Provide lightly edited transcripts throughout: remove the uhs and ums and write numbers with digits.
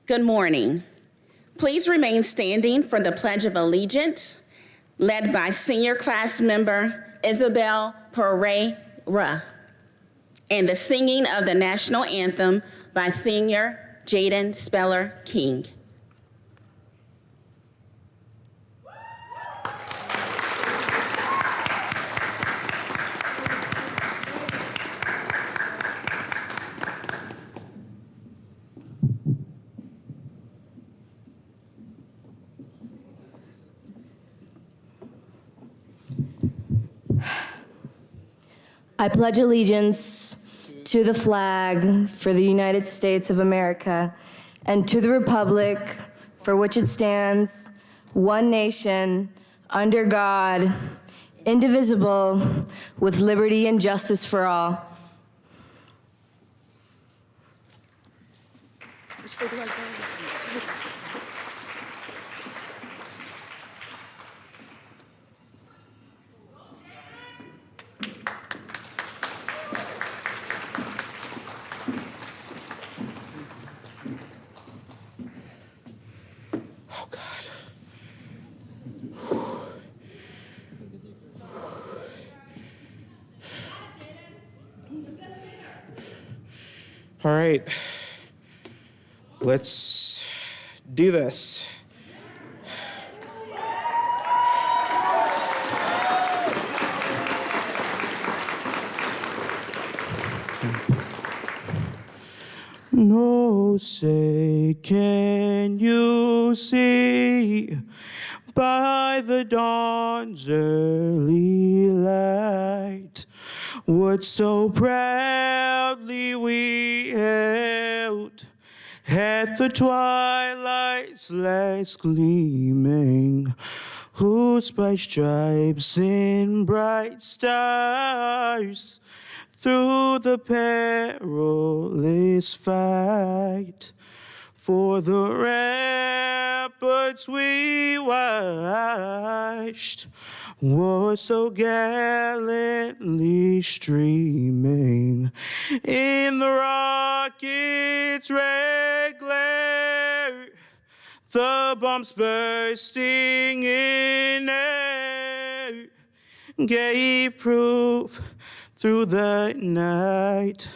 Good morning. Please remain standing for the Pledge of Allegiance, led by senior class member Isabel Pereira, and the singing of the national anthem by senior Jaden Speller King. I pledge allegiance to the flag for the United States of America and to the republic for which it stands, one nation, under God, indivisible, with liberty and justice for all. Which way do I go? All right, let's do this. No, say, can you see by the dawn's early light what so proudly we held at the twilight's last gleaming, whose bright stripes and bright stars through the perilous fight for the ramparts we watched was so gallantly streaming in the rocket's red glare, the bombs bursting in air gave proof through the night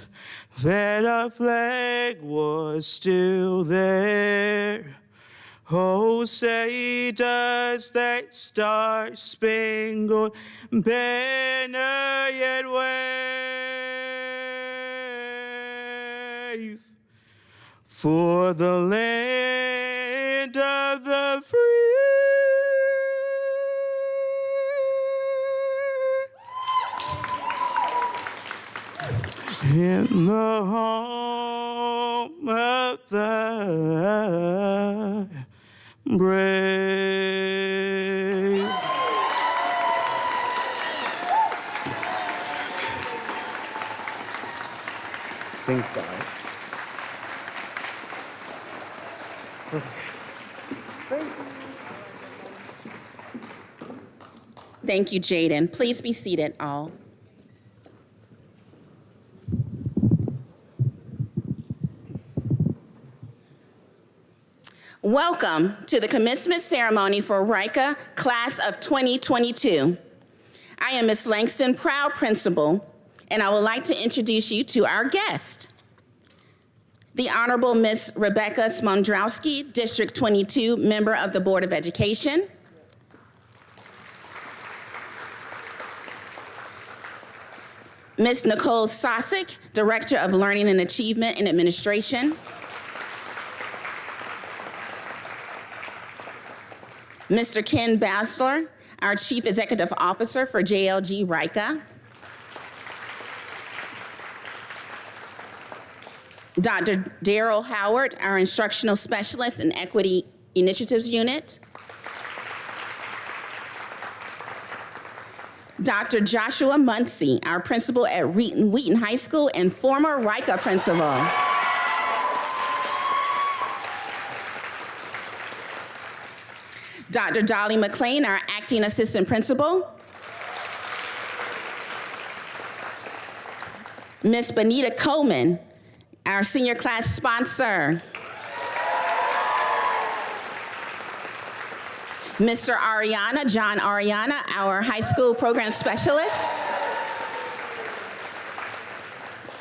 that our flag was still there. Oh, say does that star-spangled banner yet wave for the land of the free in the home of the brave. Thank God. Thank you, Jaden. Please be seated, all. Welcome to the commencement ceremony for RICA Class of 2022. I am Ms. Langston, proud principal, and I would like to introduce you to our guest. The Honorable Ms. Rebecca Smondrowski, District 22, member of the Board of Education. Ms. Nicole Sosick, Director of Learning and Achievement and Administration. Mr. Ken Bassler, our Chief Executive Officer for JLG RICA. Dr. Daryl Howard, our Instructional Specialist in Equity Initiatives Unit. Dr. Joshua Muncie, our Principal at Wheaton High School and former RICA Principal. Dr. Dolly McLean, our Acting Assistant Principal. Ms. Benita Coleman, our Senior Class Sponsor. Mr. John Ariana, our high school program specialist.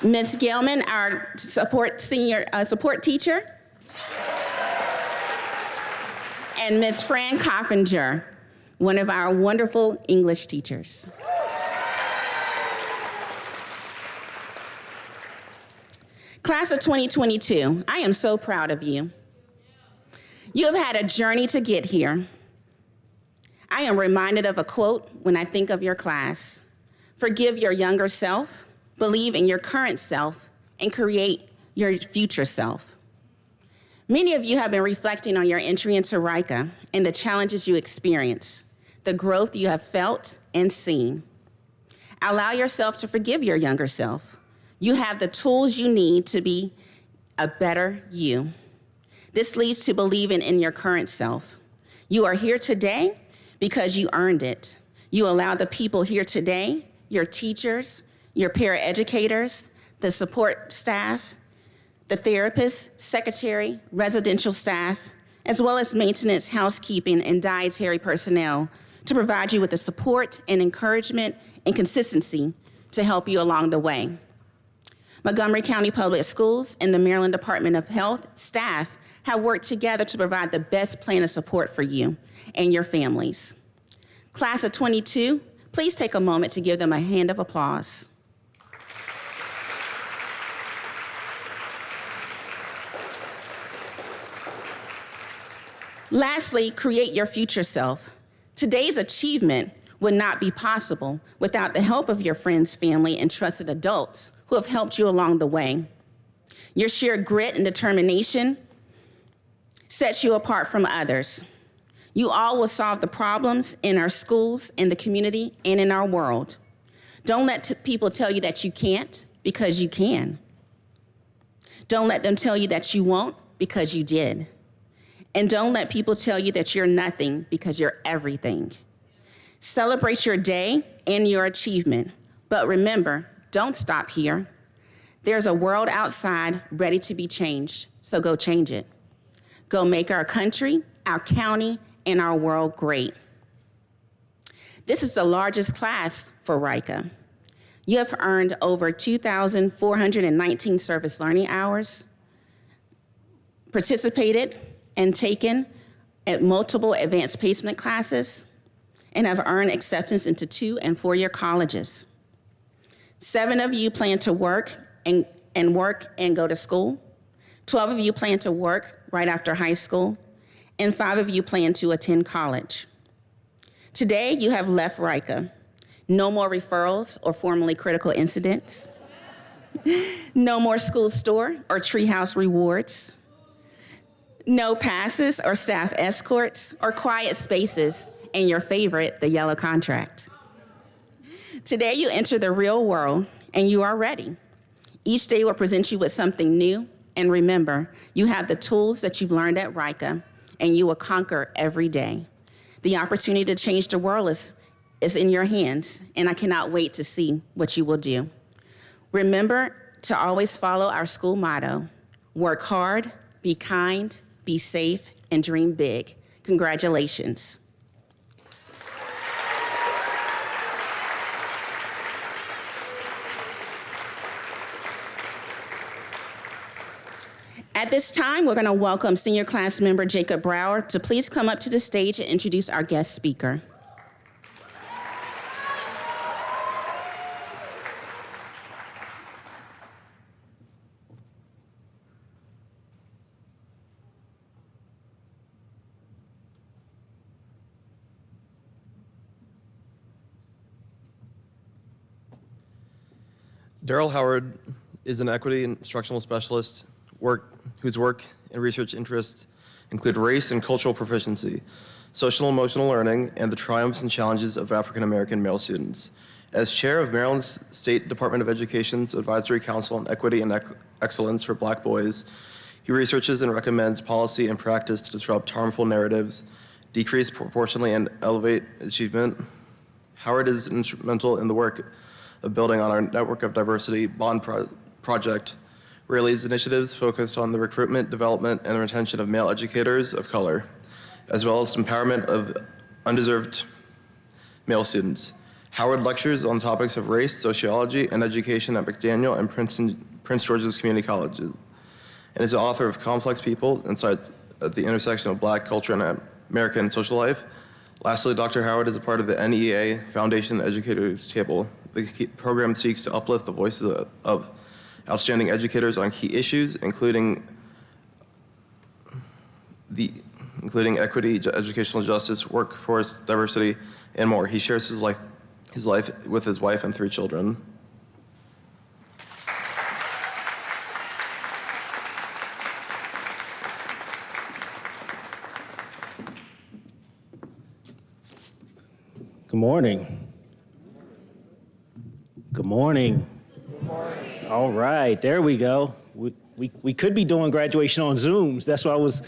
Ms. Gilman, our support teacher. And Ms. Fran Coffinger, one of our wonderful English teachers. Class of 2022, I am so proud of you. You have had a journey to get here. I am reminded of a quote when I think of your class. Forgive your younger self, believe in your current self, and create your future self. Many of you have been reflecting on your entry into RICA and the challenges you experience, the growth you have felt and seen. Allow yourself to forgive your younger self. You have the tools you need to be a better you. This leads to believing in your current self. You are here today because you earned it. You allow the people here today, your teachers, your paraeducators, the support staff, the therapists, secretary, residential staff, as well as maintenance, housekeeping, and dietary personnel to provide you with the support and encouragement and consistency to help you along the way. Montgomery County Public Schools and the Maryland Department of Health staff have worked together to provide the best plan of support for you and your families. Class of 22, please take a moment to give them a hand of applause. Lastly, create your future self. Today's achievement would not be possible without the help of your friends, family, and trusted adults who have helped you along the way. Your sheer grit and determination sets you apart from others. You all will solve the problems in our schools, in the community, and in our world. Don't let people tell you that you can't, because you can. Don't let them tell you that you won't, because you did. And don't let people tell you that you're nothing, because you're everything. Celebrate your day and your achievement, but remember, don't stop here. There's a world outside ready to be changed, so go change it. Go make our country, our county, and our world great. This is the largest class for RICA. You have earned over 2,419 service learning hours, participated and taken at multiple advanced placement classes, and have earned acceptance into 2- and 4-year colleges. 7 of you plan to work and go to school. 12 of you plan to work right after high school, and 5 of you plan to attend college. Today, you have left RICA. No more referrals or formally critical incidents. No more school store or treehouse rewards. No passes or staff escorts or quiet spaces, and your favorite, the yellow contract. Today, you enter the real world, and you are ready. Each day will present you with something new, and remember, you have the tools that you've learned at RICA, and you will conquer every day. The opportunity to change the world is in your hands, and I cannot wait to see what you will do. Remember to always follow our school motto: work hard, be kind, be safe, and dream big. Congratulations. At this time, we're going to welcome senior class member Jacob Brower to please come up to the stage and introduce our guest speaker. Daryl Howard is an equity and instructional specialist whose work and research interests include race and cultural proficiency, social and emotional learning, and the triumphs and challenges of African American male students. As chair of Maryland's State Department of Education's Advisory Council on Equity and Excellence for Black Boys, he researches and recommends policy and practice to disrupt harmful narratives, decrease proportionally, and elevate achievement. Howard is instrumental in the work of building on our Network of Diversity Bond project, where leads initiatives focused on the recruitment, development, and retention of male educators of color, as well as empowerment of undeserved male students. Howard lectures on topics of race, sociology, and education at McDaniel and Prince George's Community Colleges, and is the author of Complex People: Insights at the Intersection of Black Culture and American Social Life. Lastly, Dr. Howard is a part of the NEA Foundation Educators Table. The program seeks to uplift the voices of outstanding educators on key issues, including equity, educational justice, workforce diversity, and more. He shares his life with his wife and 3 children. Good morning. Good morning. Good morning. All right, there we go. We could be doing graduation on Zooms. That's why I was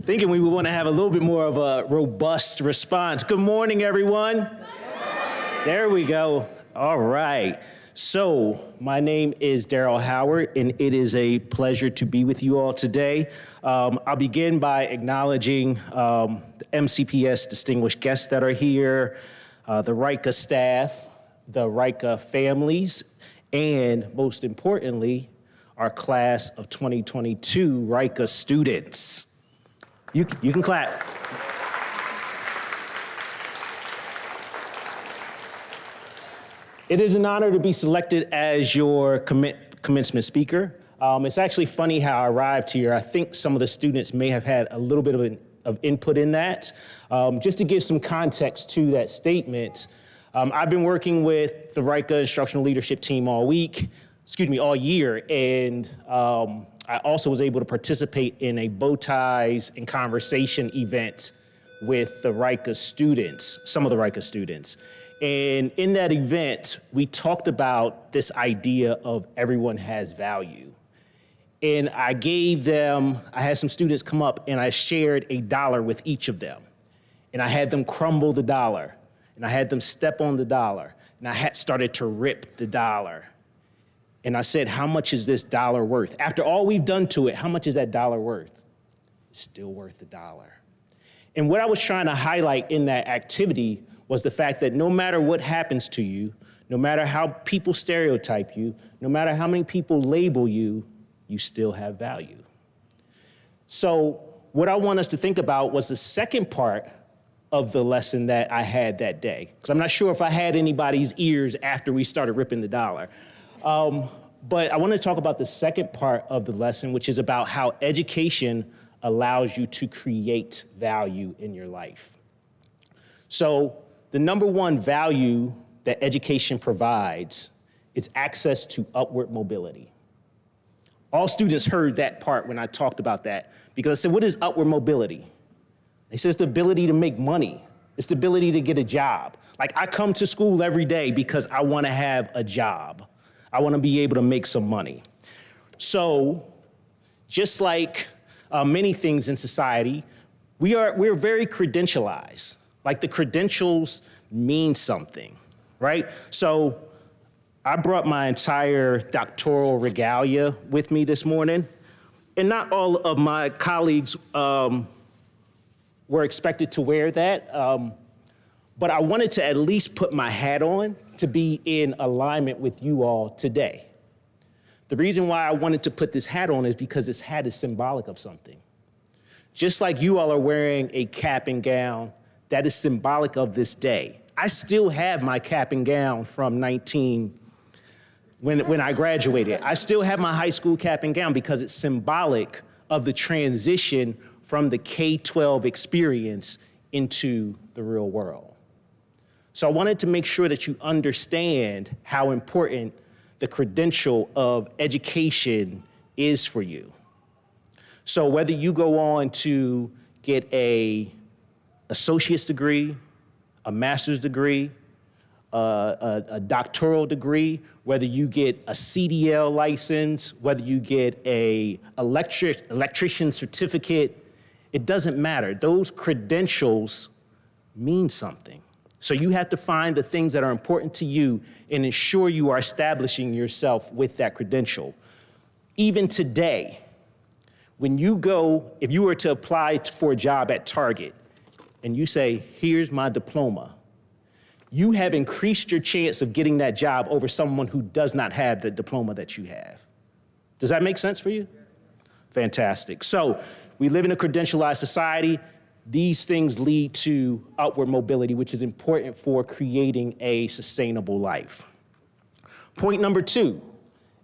thinking we would want to have a little bit more of a robust response. Good morning, everyone. Good morning. There we go. All right. So my name is Daryl Howard, and it is a pleasure to be with you all today. I'll begin by acknowledging the MCPS distinguished guests that are here, the RICA staff, the RICA families, and most importantly, our class of 2022 RICA students. You can clap. It is an honor to be selected as your commencement speaker. It's actually funny how I arrived here. I think some of the students may have had a little bit of input in that. Just to give some context to that statement, I've been working with the RICA instructional leadership team all year, and I also was able to participate in a bow ties and conversation event with the RICA students, some of the RICA students. And in that event, we talked about this idea of everyone has value. And I had some students come up and I shared $1 with each of them. And I had them crumble the dollar. And I had them step on the dollar. And I had started to rip the dollar. And I said, how much is this dollar worth? After all we've done to it, how much is that dollar worth? It's still worth $1. And what I was trying to highlight in that activity was the fact that no matter what happens to you, no matter how people stereotype you, no matter how many people label you, you still have value. So what I want us to think about was the second part of the lesson that I had that day. Because I'm not sure if I had anybody's ears after we started ripping the dollar. But I want to talk about the second part of the lesson, which is about how education allows you to create value in your life. So the number one value that education provides is access to upward mobility. All students heard that part when I talked about that, because I said, what is upward mobility? They said it's the ability to make money. It's the ability to get a job. Like, I come to school every day because I want to have a job. I want to be able to make some money. So just like many things in society, we're very credentialized. Like, the credentials mean something, right? So I brought my entire doctoral regalia with me this morning, and not all of my colleagues were expected to wear that, but I wanted to at least put my hat on to be in alignment with you all today. The reason why I wanted to put this hat on is because this hat is symbolic of something. Just like you all are wearing a cap and gown, that is symbolic of this day. I still have my cap and gown from when I graduated. I still have my high school cap and gown because it's symbolic of the transition from the K-12 experience into the real world. So I wanted to make sure that you understand how important the credential of education is for you. So whether you go on to get an associate's degree, a master's degree, a doctoral degree, whether you get a CDL license, whether you get an electrician certificate, it doesn't matter. Those credentials mean something. So you have to find the things that are important to you and ensure you are establishing yourself with that credential. Even today, when you go, if you were to apply for a job at Target, and you say, here's my diploma, you have increased your chance of getting that job over someone who does not have the diploma that you have. Does that make sense for you? Fantastic. So we live in a credentialized society. These things lead to upward mobility, which is important for creating a sustainable life. Point number 2,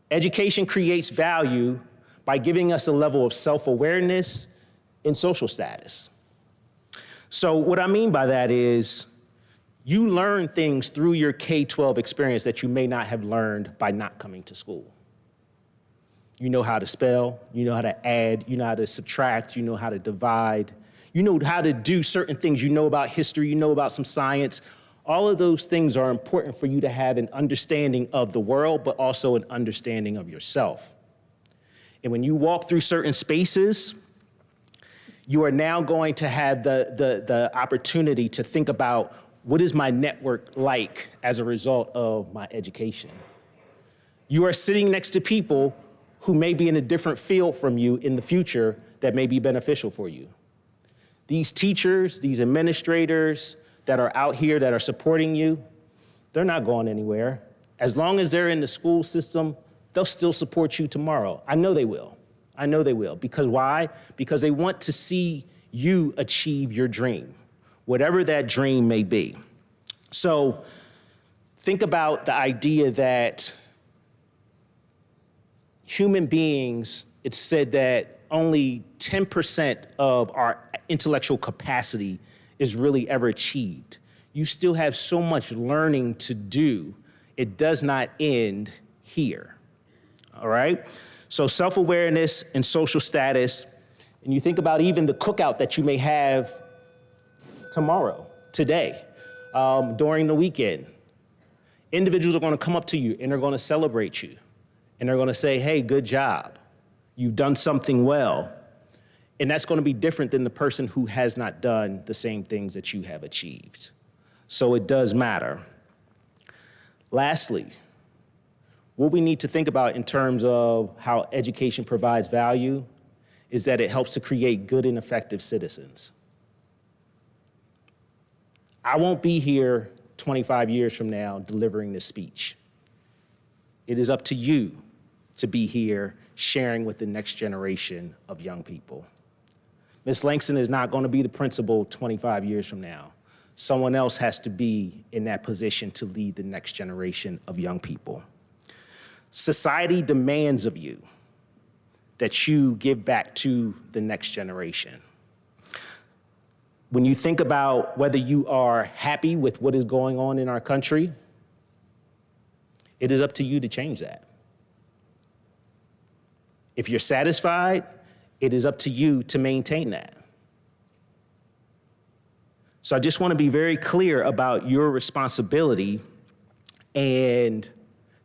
education creates value by giving us a level of self-awareness and social status. So what I mean by that is you learn things through your K-12 experience that you may not have learned by not coming to school. You know how to spell, you know how to add, you know how to subtract, you know how to divide, you know how to do certain things, you know about history, you know about some science. All of those things are important for you to have an understanding of the world, but also an understanding of yourself. And when you walk through certain spaces, you are now going to have the opportunity to think about, what is my network like as a result of my education? You are sitting next to people who may be in a different field from you in the future that may be beneficial for you. These teachers, these administrators that are out here that are supporting you, they're not going anywhere. As long as they're in the school system, they'll still support you tomorrow. I know they will. I know they will. Because why? Because they want to see you achieve your dream, whatever that dream may be. So think about the idea that human beings, it's said that only 10% of our intellectual capacity is really ever achieved. You still have so much learning to do. It does not end here, all right? So self-awareness and social status, and you think about even the cookout that you may have tomorrow, today, during the weekend. Individuals are gonna come up to you and they're gonna celebrate you. And they're gonna say, hey, good job. You've done something well. And that's gonna be different than the person who has not done the same things that you have achieved. So it does matter. Lastly, what we need to think about in terms of how education provides value is that it helps to create good and effective citizens. I won't be here 25 years from now delivering this speech. It is up to you to be here sharing with the next generation of young people. Ms. Langston is not going to be the principal 25 years from now. Someone else has to be in that position to lead the next generation of young people. Society demands of you that you give back to the next generation. When you think about whether you are happy with what is going on in our country, it is up to you to change that. If you're satisfied, it is up to you to maintain that. So I just want to be very clear about your responsibility and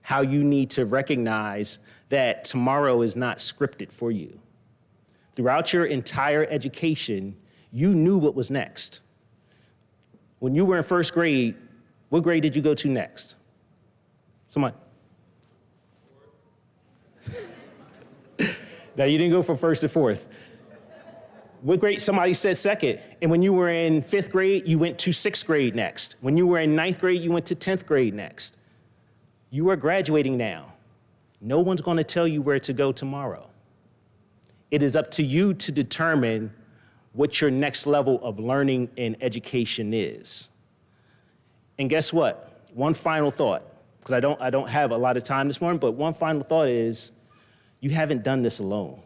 how you need to recognize that tomorrow is not scripted for you. Throughout your entire education, you knew what was next. When you were in first grade, what grade did you go to next? Someone. Now, you didn't go from first to fourth. What grade? Somebody said second. And when you were in 5th grade, you went to 6th grade next. When you were in 9th grade, you went to 10th grade next. You are graduating now. No one's going to tell you where to go tomorrow. It is up to you to determine what your next level of learning and education is. And guess what? One final thought, because I don't have a lot of time this morning, but one final thought is, you haven't done this alone.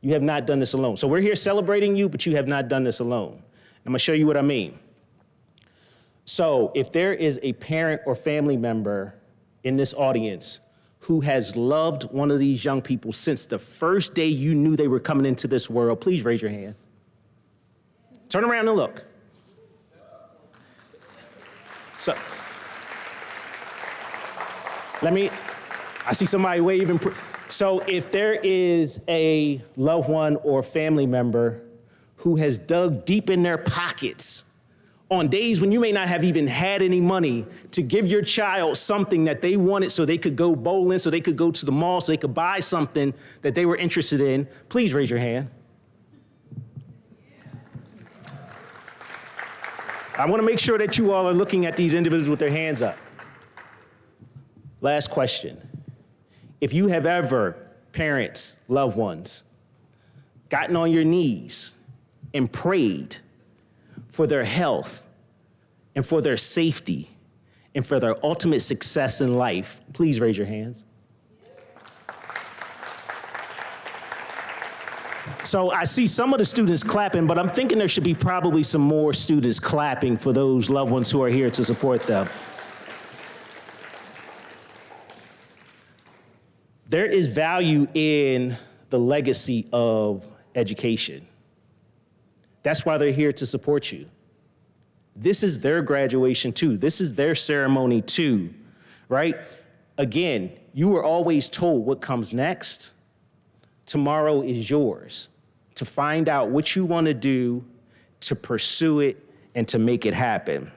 You have not done this alone. So we're here celebrating you, but you have not done this alone. I'm gonna show you what I mean. So if there is a parent or family member in this audience who has loved one of these young people since the first day you knew they were coming into this world, please raise your hand. Turn around and look. So, I see somebody waving. So if there is a loved one or family member who has dug deep in their pockets on days when you may not have even had any money to give your child something that they wanted so they could go bowling, so they could go to the mall, so they could buy something that they were interested in, please raise your hand. I want to make sure that you all are looking at these individuals with their hands up. Last question. If you have ever, parents, loved ones, gotten on your knees and prayed for their health and for their safety and for their ultimate success in life, please raise your hands. So I see some of the students clapping, but I'm thinking there should be probably some more students clapping for those loved ones who are here to support them. There is value in the legacy of education. That's why they're here to support you. This is their graduation too. This is their ceremony too, right? Again, you were always told what comes next. Tomorrow is yours to find out what you want to do, to pursue it, and to make it happen.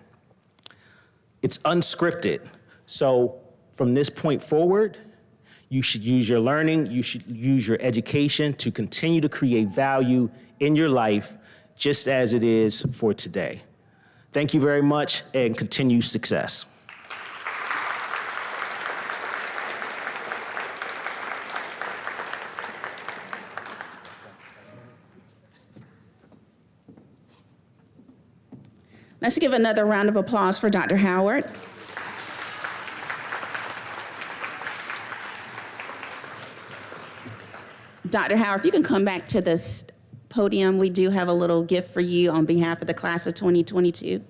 It's unscripted. So from this point forward, you should use your learning, you should use your education to continue to create value in your life, just as it is for today. Thank you very much and continued success. Let's give another round of applause for Dr. Howard. Dr. Howard, if you can come back to this podium, we do have a little gift for you on behalf of the class of 2022.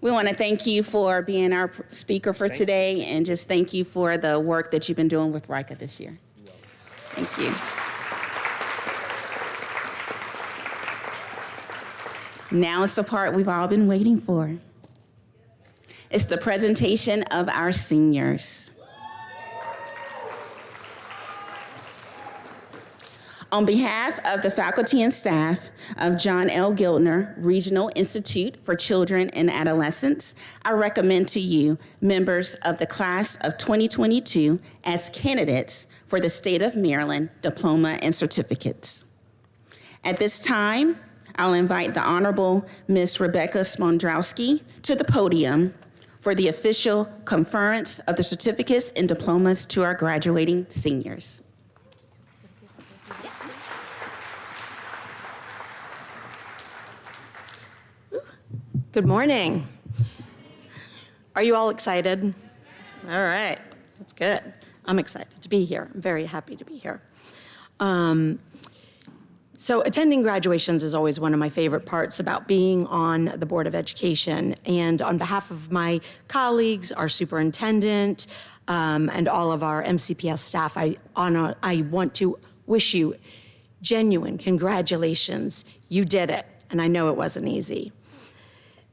We want to thank you for being our speaker for today and just thank you for the work that you've been doing with RICA this year. Thank you. Now it's the part we've all been waiting for. It's the presentation of our seniors. On behalf of the faculty and staff of John L. Giltner Regional Institute for Children and Adolescents, I recommend to you members of the class of 2022 as candidates for the State of Maryland Diploma and Certificates. At this time, I'll invite the Honorable Ms. Rebecca Smondrowski to the podium for the official conference of the certificates and diplomas to our graduating seniors. Good morning. Are you all excited? All right, that's good. I'm excited to be here. I'm very happy to be here. So attending graduations is always one of my favorite parts about being on the Board of Education. And on behalf of my colleagues, our superintendent, and all of our MCPS staff, I want to wish you genuine congratulations. You did it, and I know it wasn't easy.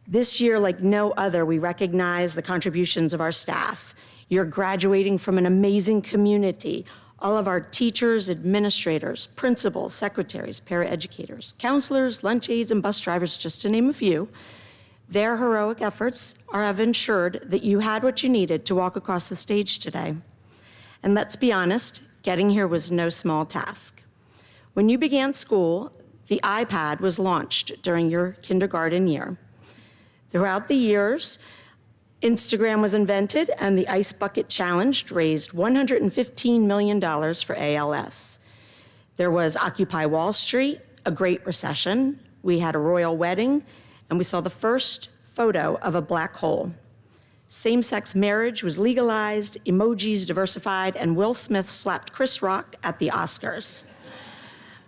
This year, like no other, we recognize the contributions of our staff. You're graduating from an amazing community. All of our teachers, administrators, principals, secretaries, paraeducators, counselors, lunch aides, and bus drivers, just to name a few. Their heroic efforts have ensured that you had what you needed to walk across the stage today. And let's be honest, getting here was no small task. When you began school, the iPad was launched during your kindergarten year. Throughout the years, Instagram was invented and the Ice Bucket Challenge raised $115 million for ALS. There was Occupy Wall Street, a Great Recession, we had a royal wedding, and we saw the first photo of a black hole. Same-sex marriage was legalized, emojis diversified, and Will Smith slapped Chris Rock at the Oscars.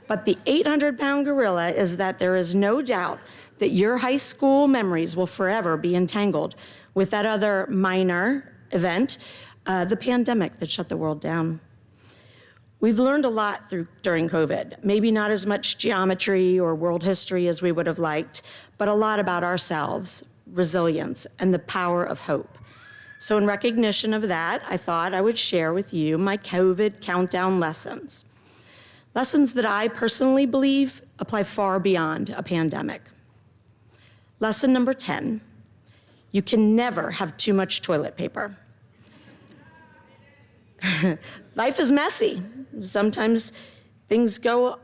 But the 800-pound gorilla is that there is no doubt that your high school memories will forever be entangled with that other minor event, the pandemic that shut the world down. We've learned a lot during COVID, maybe not as much geometry or world history as we would have liked, but a lot about ourselves, resilience, and the power of hope. So in recognition of that, I thought I would share with you my COVID countdown lessons. Lessons that I personally believe apply far beyond a pandemic. Lesson number 10, you can never have too much toilet paper. Life is messy. Sometimes things go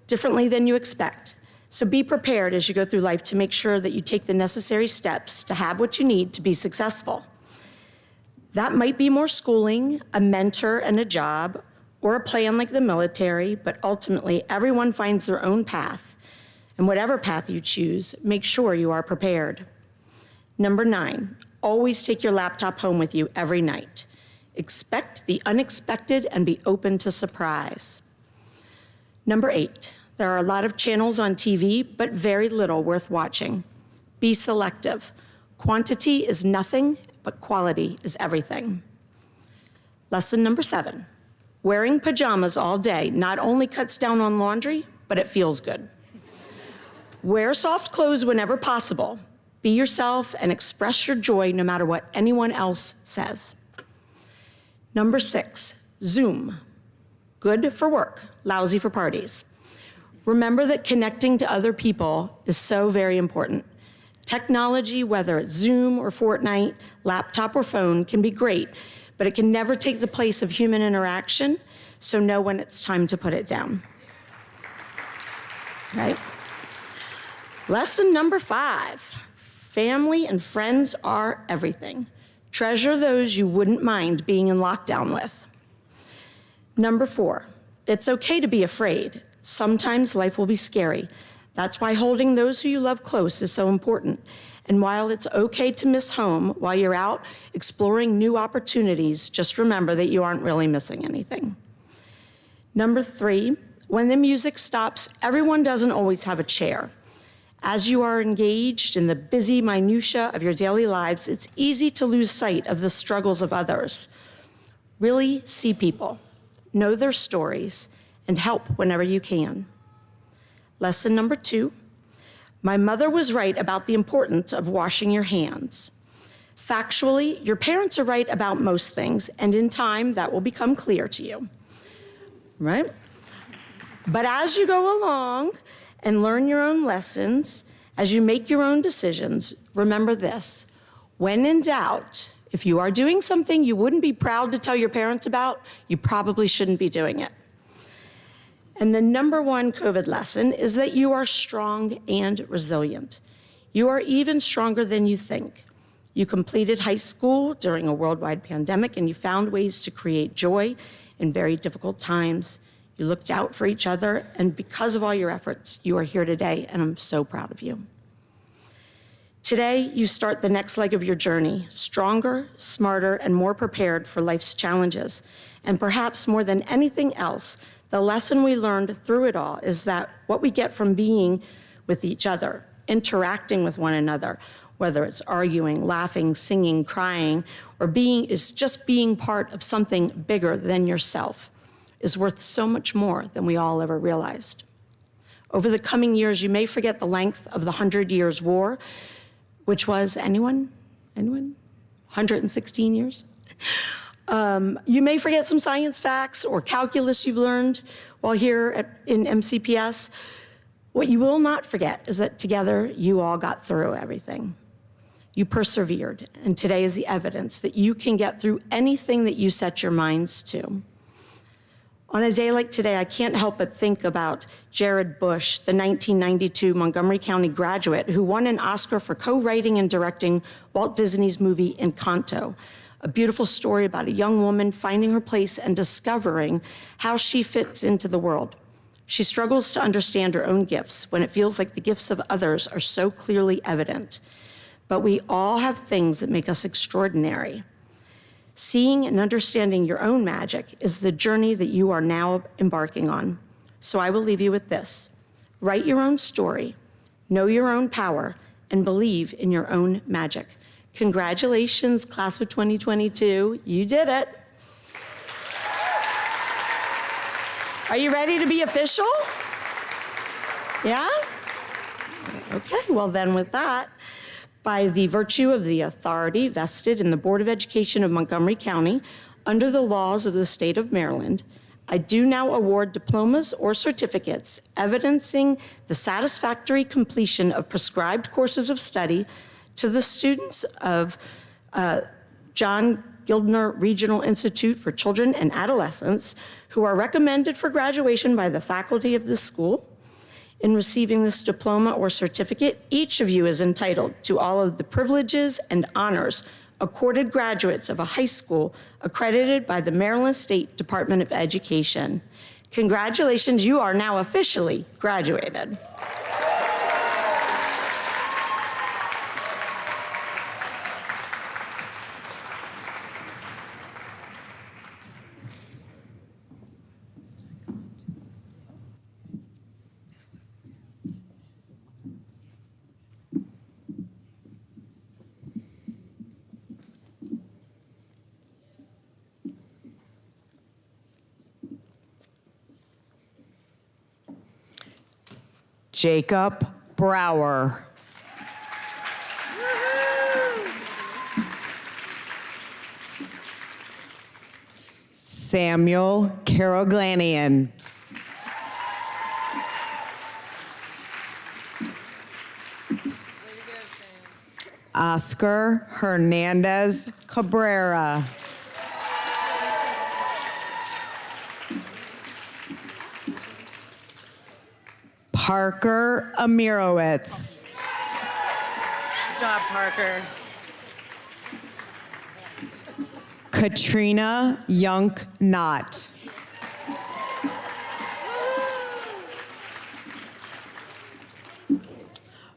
differently than you expect. So be prepared as you go through life to make sure that you take the necessary steps to have what you need to be successful. That might be more schooling, a mentor and a job, or a plan like the military, but ultimately everyone finds their own path. And whatever path you choose, make sure you are prepared. Number 9, always take your laptop home with you every night. Expect the unexpected and be open to surprise. Number 8, there are a lot of channels on TV, but very little worth watching. Be selective. Quantity is nothing, but quality is everything. Lesson number 7, wearing pajamas all day not only cuts down on laundry, but it feels good. Wear soft clothes whenever possible. Be yourself and express your joy no matter what anyone else says. Number 6, Zoom. Good for work, lousy for parties. Remember that connecting to other people is so very important. Technology, whether it's Zoom or Fortnite, laptop or phone, can be great, but it can never take the place of human interaction, so know when it's time to put it down. Right? Lesson number 5, family and friends are everything. Treasure those you wouldn't mind being in lockdown with. Number 4, it's okay to be afraid. Sometimes life will be scary. That's why holding those who you love close is so important. And while it's okay to miss home while you're out exploring new opportunities, just remember that you aren't really missing anything. Number 3, when the music stops, everyone doesn't always have a chair. As you are engaged in the busy minutia of your daily lives, it's easy to lose sight of the struggles of others. Really see people, know their stories, and help whenever you can. Lesson number 2, my mother was right about the importance of washing your hands. Factually, your parents are right about most things, and in time, that will become clear to you, right? But as you go along and learn your own lessons, as you make your own decisions, remember this: when in doubt, if you are doing something you wouldn't be proud to tell your parents about, you probably shouldn't be doing it. And the number 1 COVID lesson is that you are strong and resilient. You are even stronger than you think. You completed high school during a worldwide pandemic, and you found ways to create joy in very difficult times. You looked out for each other, and because of all your efforts, you are here today, and I'm so proud of you. Today, you start the next leg of your journey, stronger, smarter, and more prepared for life's challenges. And perhaps more than anything else, the lesson we learned through it all is that what we get from being with each other, interacting with one another, whether it's arguing, laughing, singing, crying, or is just being part of something bigger than yourself, is worth so much more than we all ever realized. Over the coming years, you may forget the length of the 100 Years' War, which was, anyone? 116 years? You may forget some science facts or calculus you've learned while here in MCPS. What you will not forget is that together you all got through everything. You persevered, and today is the evidence that you can get through anything that you set your minds to. On a day like today, I can't help but think about Jared Bush, the 1992 Montgomery County graduate who won an Oscar for co-writing and directing Walt Disney's movie Encanto, a beautiful story about a young woman finding her place and discovering how she fits into the world. She struggles to understand her own gifts when it feels like the gifts of others are so clearly evident. But we all have things that make us extraordinary. Seeing and understanding your own magic is the journey that you are now embarking on. So I will leave you with this: write your own story, know your own power, and believe in your own magic. Congratulations, class of 2022. You did it. Are you ready to be official? Yeah? Okay, well then with that, by the virtue of the authority vested in the Board of Education of Montgomery County under the laws of the state of Maryland, I do now award diplomas or certificates evidencing the satisfactory completion of prescribed courses of study to the students of John Gildner Regional Institute for Children and Adolescents who are recommended for graduation by the faculty of this school. In receiving this diploma or certificate, each of you is entitled to all of the privileges and honors accorded graduates of a high school accredited by the Maryland State Department of Education. Congratulations, you are now officially graduated. Jacob Brower. Samuel Caroglanian. Oscar Hernandez Cabrera. Parker Amirowitz. Good job, Parker. Katrina Yunk Knott.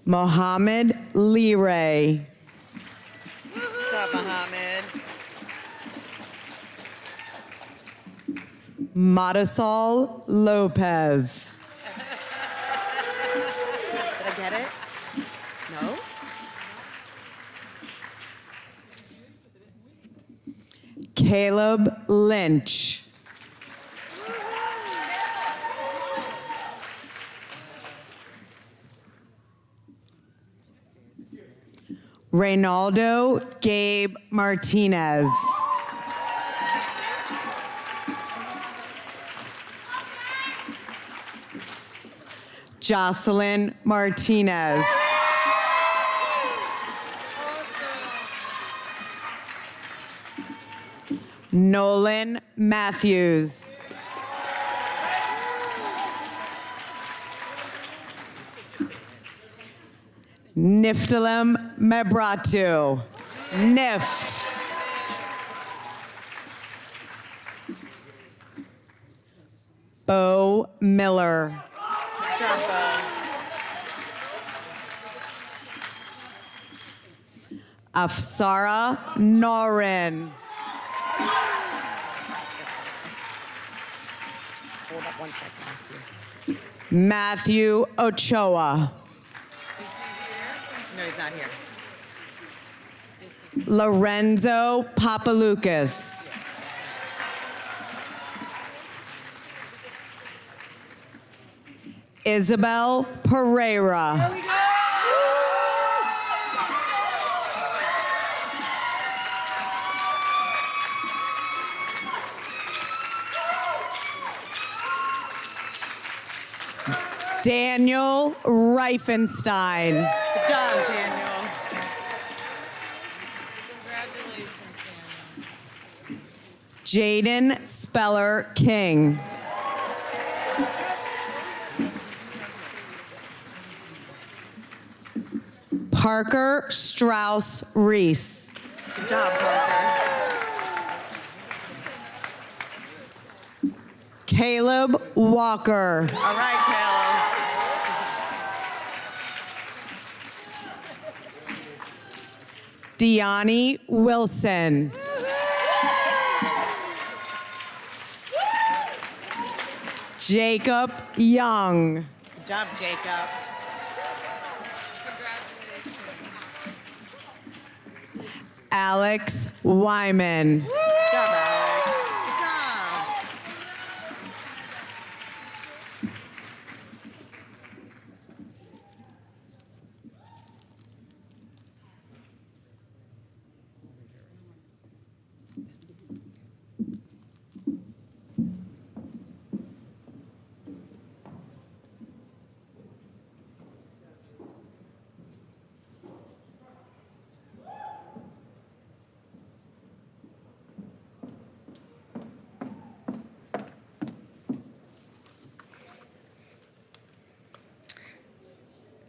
Mohammed Leray. Good job, Mohammed. Marisol Lopez. Did I get it? No? Caleb Lynch. Reynaldo Gabe Martinez. Jocelyn Martinez. Nolan Matthews. Niftalem Mebratu. Nift. Bo Miller. Good job, Bo. Afsara Norin. Hold up 1 second. Matthew Ochoa. No, he's not here. Lorenzo Papalukas. Isabel Pereira. Daniel Reifenstein. Good job, Daniel. Jaden Speller King. Parker Strauss Reese. Good job, Parker. Caleb Walker. All right, Caleb. Deani Wilson. Jacob Young. Good job, Jacob. Alex Wyman. Good job, Alex. Good job.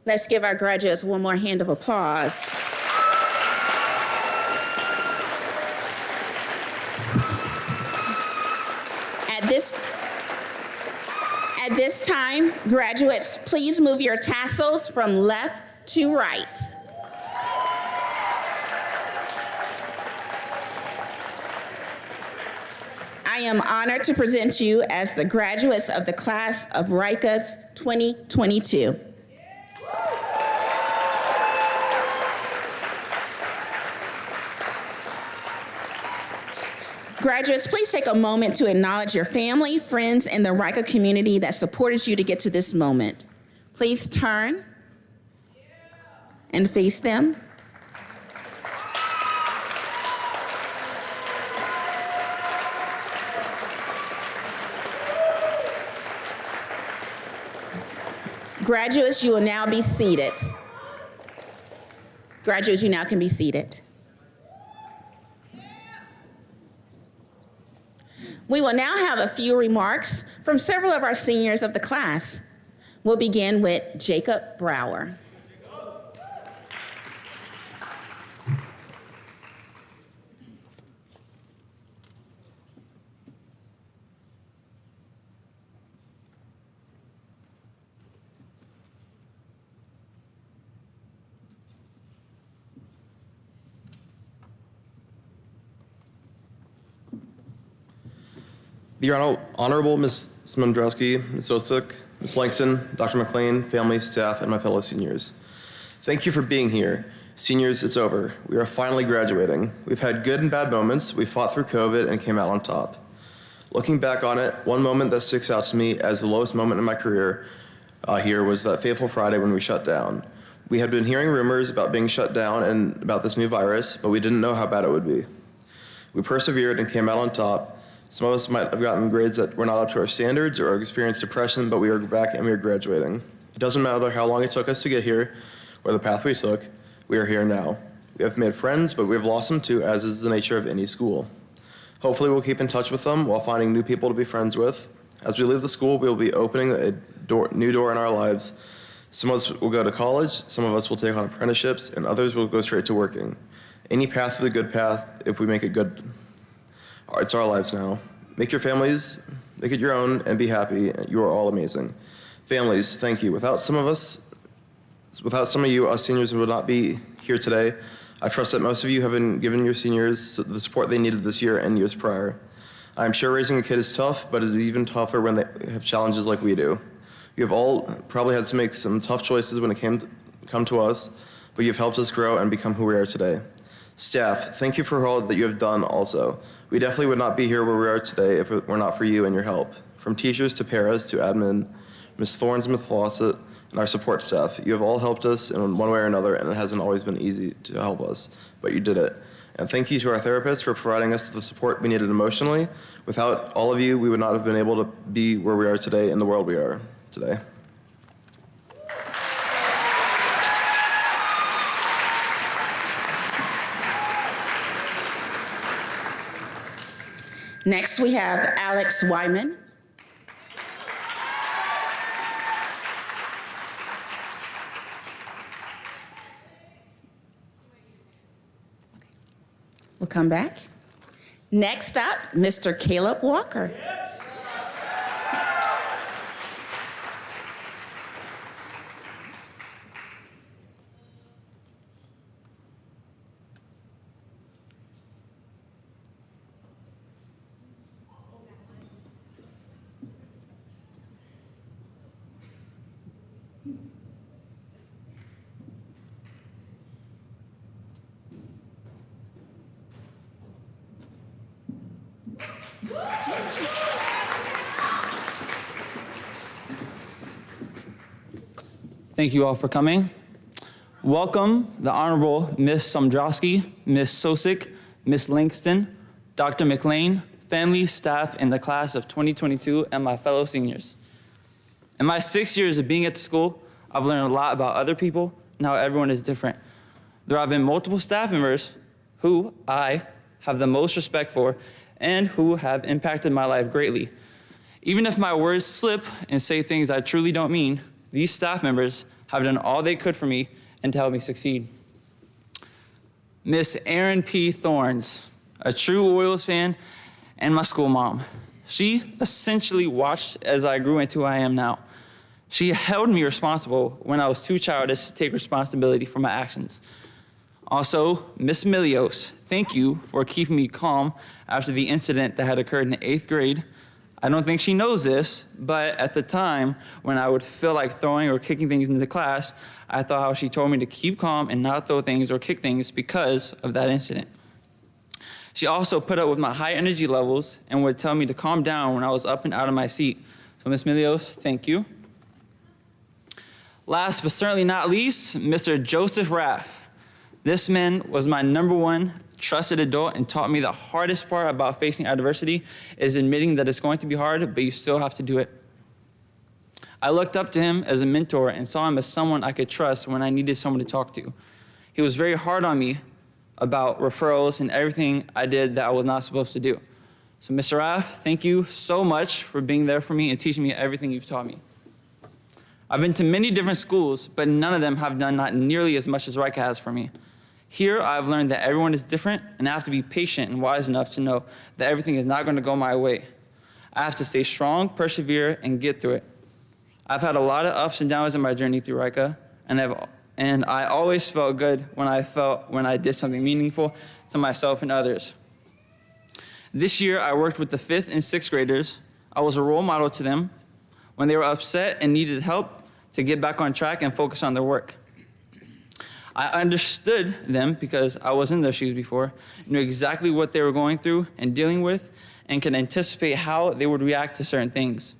Let's give our graduates one more hand of applause. At this time, graduates, please move your tassels from left to right. I am honored to present you as the graduates of the class of RICA's 2022. Graduates, please take a moment to acknowledge your family, friends, and the RICA community that supported you to get to this moment. Please turn and face them. Graduates, you will now be seated. Graduates, you now can be seated. We will now have a few remarks from several of our seniors of the class. We'll begin with Jacob Brower. The Honorable Ms. Smondrowski, Ms. Sosik, Ms. Langston, Dr. McLean, family, staff, and my fellow seniors. Thank you for being here. Seniors, it's over. We are finally graduating. We've had good and bad moments. We fought through COVID and came out on top. Looking back on it, one moment that sticks out to me as the lowest moment in my career here was that fateful Friday when we shut down. We had been hearing rumors about being shut down and about this new virus, but we didn't know how bad it would be. We persevered and came out on top. Some of us might have gotten grades that were not up to our standards or experienced depression, but we are back and we are graduating. It doesn't matter how long it took us to get here or the path we took, we are here now. We have made friends, but we have lost them too, as is the nature of any school. Hopefully we'll keep in touch with them while finding new people to be friends with. As we leave the school, we will be opening a new door in our lives. Some of us will go to college, some of us will take on apprenticeships, and others will go straight to working. Any path is the good path if we make it good. It's our lives now. Make your families, make it your own, and be happy. You are all amazing. Families, thank you. Without some of you, us seniors would not be here today. I trust that most of you have been giving your seniors the support they needed this year and years prior. I'm sure raising a kid is tough, but it is even tougher when they have challenges like we do. You have all probably had to make some tough choices when it come to us, but you've helped us grow and become who we are today. Staff, thank you for all that you have done also. We definitely would not be here where we are today if it were not for you and your help. From teachers to paras to admin, Ms. Thorns, Ms. Fawcett, and our support staff, you have all helped us in one way or another, and it hasn't always been easy to help us, but you did it. And thank you to our therapists for providing us the support we needed emotionally. Without all of you, we would not have been able to be where we are today in the world we are today. Next, we have Alex Wyman. We'll come back. Next up, Mr. Caleb Walker. Thank you all for coming. Welcome the Honorable Ms. Somdrowski, Ms. Sosik, Ms. Langston, Dr. McLean, family, staff, and the class of 2022, and my fellow seniors. In my 6 years of being at the school, I've learned a lot about other people and how everyone is different. There have been multiple staff members who I have the most respect for and who have impacted my life greatly. Even if my words slip and say things I truly don't mean, these staff members have done all they could for me and to help me succeed. Miss Erin P. Thorns, a true Royals fan and my school mom. She essentially watched as I grew into who I am now. She held me responsible when I was too childish to take responsibility for my actions. Also, Miss Milios, thank you for keeping me calm after the incident that had occurred in 8th grade. I don't think she knows this, but at the time when I would feel like throwing or kicking things into the class, I thought how she told me to keep calm and not throw things or kick things because of that incident. She also put up with my high energy levels and would tell me to calm down when I was up and out of my seat. So Miss Milios, thank you. Last but certainly not least, Mr. Joseph Raff. This man was my #1 trusted adult and taught me the hardest part about facing adversity is admitting that it's going to be hard, but you still have to do it. I looked up to him as a mentor and saw him as someone I could trust when I needed someone to talk to. He was very hard on me about referrals and everything I did that I was not supposed to do. So Mr. Raff, thank you so much for being there for me and teaching me everything you've taught me. I've been to many different schools, but none of them have done not nearly as much as RICA has for me. Here, I've learned that everyone is different, and I have to be patient and wise enough to know that everything is not going to go my way. I have to stay strong, persevere, and get through it. I've had a lot of ups and downs in my journey through RICA, and I always felt good when I did something meaningful to myself and others. This year, I worked with the 5th and 6th graders. I was a role model to them when they were upset and needed help to get back on track and focus on their work. I understood them because I was in their shoes before, knew exactly what they were going through and dealing with, and could anticipate how they would react to certain things.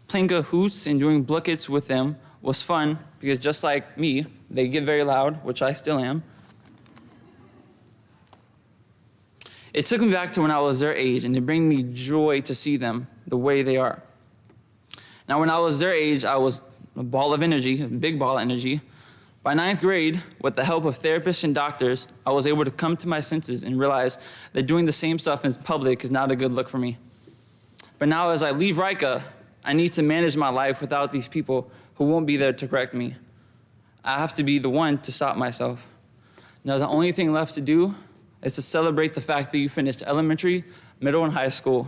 Playing Kahoots and doing buckets with them was fun because just like me, they get very loud, which I still am. It took me back to when I was their age, and it brings me joy to see them the way they are. Now, when I was their age, I was a ball of energy, a big ball of energy. By 9th grade, with the help of therapists and doctors, I was able to come to my senses and realize that doing the same stuff in public is not a good look for me. But now as I leave RICA, I need to manage my life without these people who won't be there to correct me. I have to be the one to stop myself. Now the only thing left to do is to celebrate the fact that you finished elementary, middle, and high school.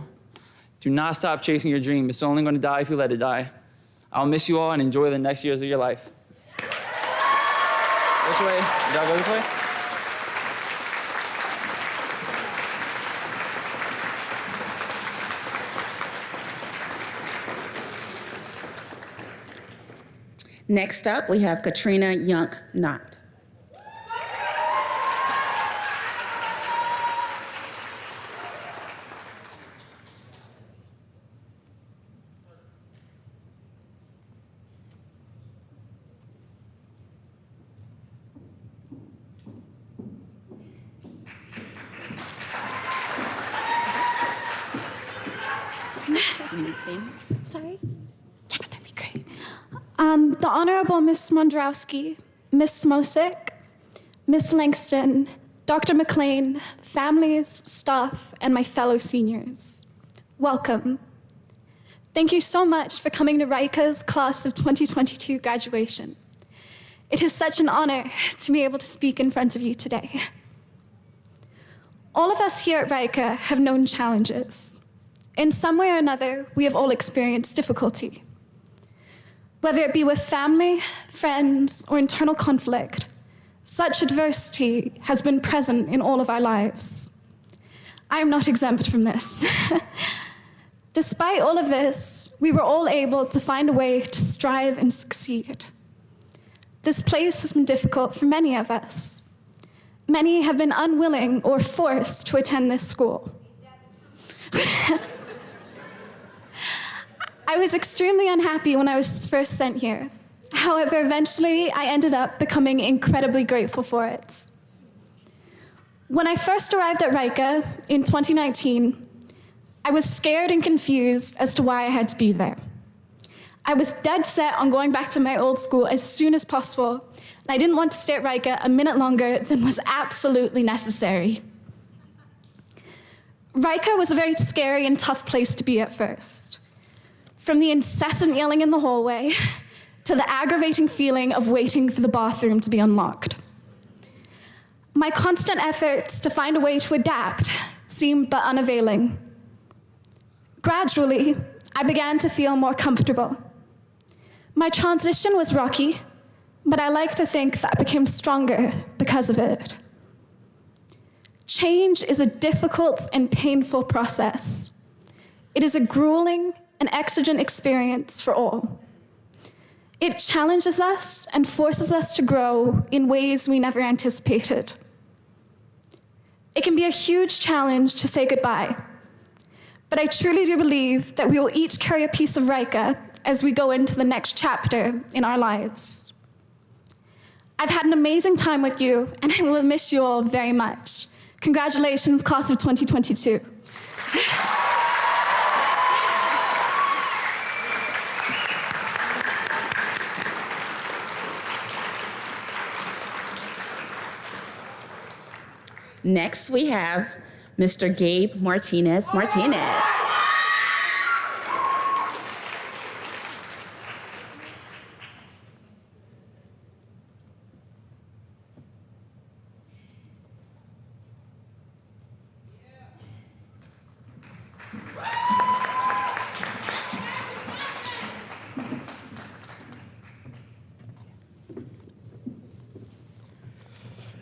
Do not stop chasing your dream. It's only going to die if you let it die. I'll miss you all and enjoy the next years of your life. Which way? Did I go this way? Next up, we have Katrina Yunk-Knott. Can you sing? Sorry? Yeah, that'd be great. The Honorable Miss Mondrowski, Miss Smosik, Miss Langston, Dr. McLean, families, staff, and my fellow seniors. Welcome. Thank you so much for coming to RICA's Class of 2022 graduation. It is such an honor to be able to speak in front of you today. All of us here at RICA have known challenges. In some way or another, we have all experienced difficulty. Whether it be with family, friends, or internal conflict, such adversity has been present in all of our lives. I am not exempt from this. Despite all of this, we were all able to find a way to strive and succeed. This place has been difficult for many of us. Many have been unwilling or forced to attend this school. I was extremely unhappy when I was first sent here. However, eventually, I ended up becoming incredibly grateful for it. When I first arrived at RICA in 2019, I was scared and confused as to why I had to be there. I was dead set on going back to my old school as soon as possible, and I didn't want to stay at RICA a minute longer than was absolutely necessary. RICA was a very scary and tough place to be at first. From the incessant yelling in the hallway, to the aggravating feeling of waiting for the bathroom to be unlocked. My constant efforts to find a way to adapt seemed but unavailing. Gradually, I began to feel more comfortable. My transition was rocky, but I like to think that I became stronger because of it. Change is a difficult and painful process. It is a grueling and exigent experience for all. It challenges us and forces us to grow in ways we never anticipated. It can be a huge challenge to say goodbye, but I truly do believe that we will each carry a piece of RICA as we go into the next chapter in our lives. I've had an amazing time with you, and I will miss you all very much. Congratulations, class of 2022. Next, we have Mr. Gabe Martinez.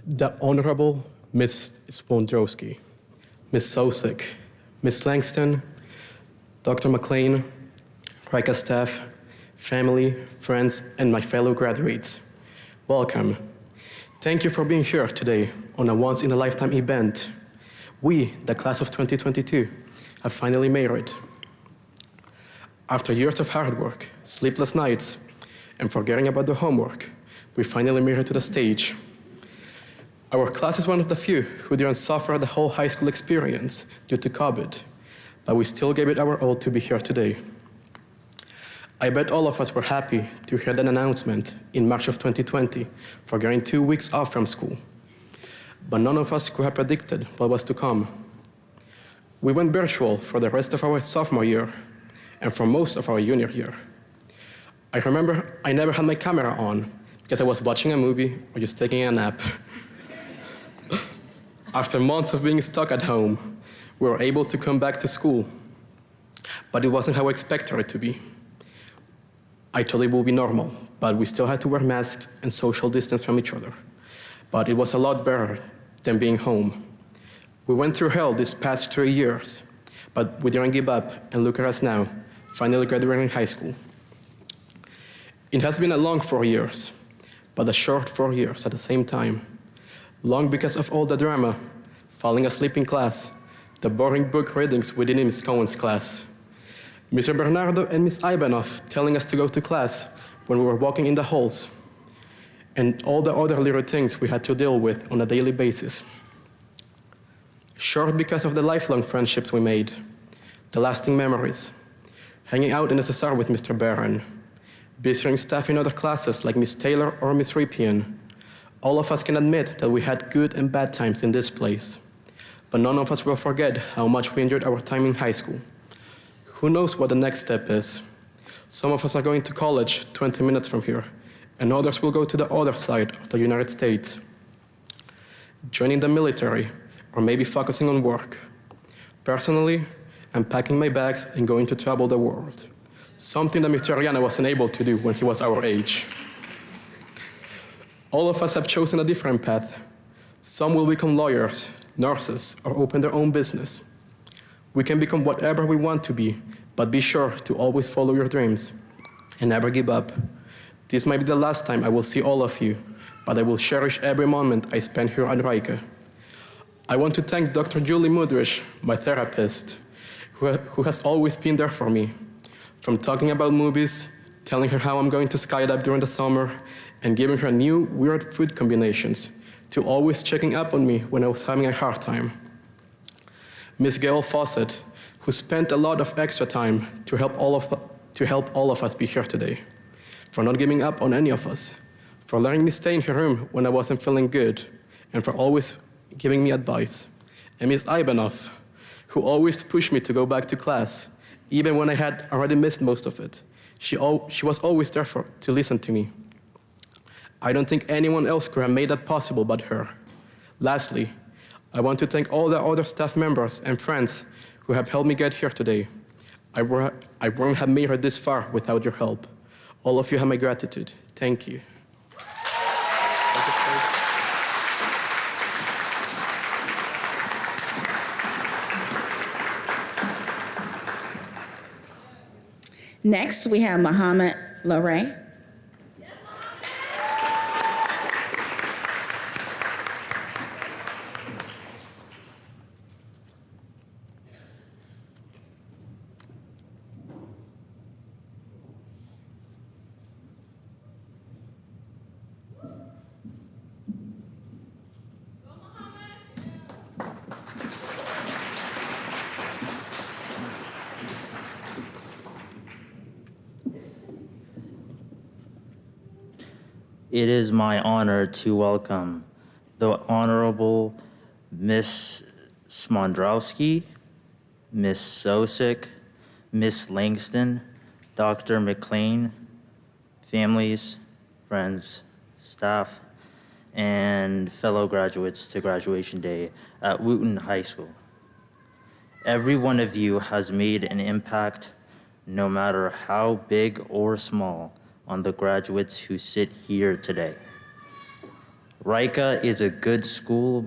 The Honorable Ms. Swondrowski, Ms. Sosik, Ms. Langston, Dr. McLean, RICA staff, family, friends, and my fellow graduates. Welcome. Thank you for being here today on a once-in-a-lifetime event. We, the class of 2022, have finally made it. After years of hard work, sleepless nights, and forgetting about the homework, we finally made it to the stage. Our class is one of the few who didn't suffer the whole high school experience due to COVID, but we still gave it our all to be here today. I bet all of us were happy to hear that announcement in March of 2020 for getting 2 weeks off from school, but none of us could have predicted what was to come. We went virtual for the rest of our sophomore year and for most of our junior year. I remember I never had my camera on because I was watching a movie or just taking a nap. After months of being stuck at home, we were able to come back to school, but it wasn't how I expected it to be. I thought it would be normal, but we still had to wear masks and social distance from each other. But it was a lot better than being home. We went through hell these past 3 years, but we didn't give up, and look at us now, finally graduating high school. It has been a long 4 years, but a short 4 years at the same time. Long because of all the drama, falling asleep in class, the boring book readings we did in Ms. Cohen's class, Mr. Bernardo and Ms. Ivanov telling us to go to class when we were walking in the halls, and all the other little things we had to deal with on a daily basis. Short because of the lifelong friendships we made, the lasting memories, hanging out in SSR with Mr. Barron, visiting staff in other classes like Ms. Taylor or Ms. Ripien. All of us can admit that we had good and bad times in this place, but none of us will forget how much we enjoyed our time in high school. Who knows what the next step is? Some of us are going to college 20 minutes from here, and others will go to the other side of the United States, joining the military, or maybe focusing on work. Personally, I'm packing my bags and going to travel the world, something that Mr. Ariana wasn't able to do when he was our age. All of us have chosen a different path. Some will become lawyers, nurses, or open their own business. We can become whatever we want to be, but be sure to always follow your dreams and never give up. This might be the last time I will see all of you, but I will cherish every moment I spend here at RICA. I want to thank Dr. Julie Mudrich, my therapist, who has always been there for me. From talking about movies, telling her how I'm going to skydive during the summer, and giving her new weird food combinations, to always checking up on me when I was having a hard time. Miss Gail Fawcett, who spent a lot of extra time to help all of us be here today, for not giving up on any of us, for letting me stay in her room when I wasn't feeling good, and for always giving me advice. And Miss Ivanov, who always pushed me to go back to class, even when I had already missed most of it, She was always there to listen to me. I don't think anyone else could have made that possible but her. Lastly, I want to thank all the other staff members and friends who have helped me get here today. I wouldn't have made her this far without your help. All of you have my gratitude. Thank you. Next, we have Muhammad Laray. It is my honor to welcome the Honorable Miss Smondrowski, Miss Sosick, Miss Langston, Dr. McLean, families, friends, staff, and fellow graduates to graduation day at Wootton High School. Every one of you has made an impact, no matter how big or small, on the graduates who sit here today. RICA is a good school.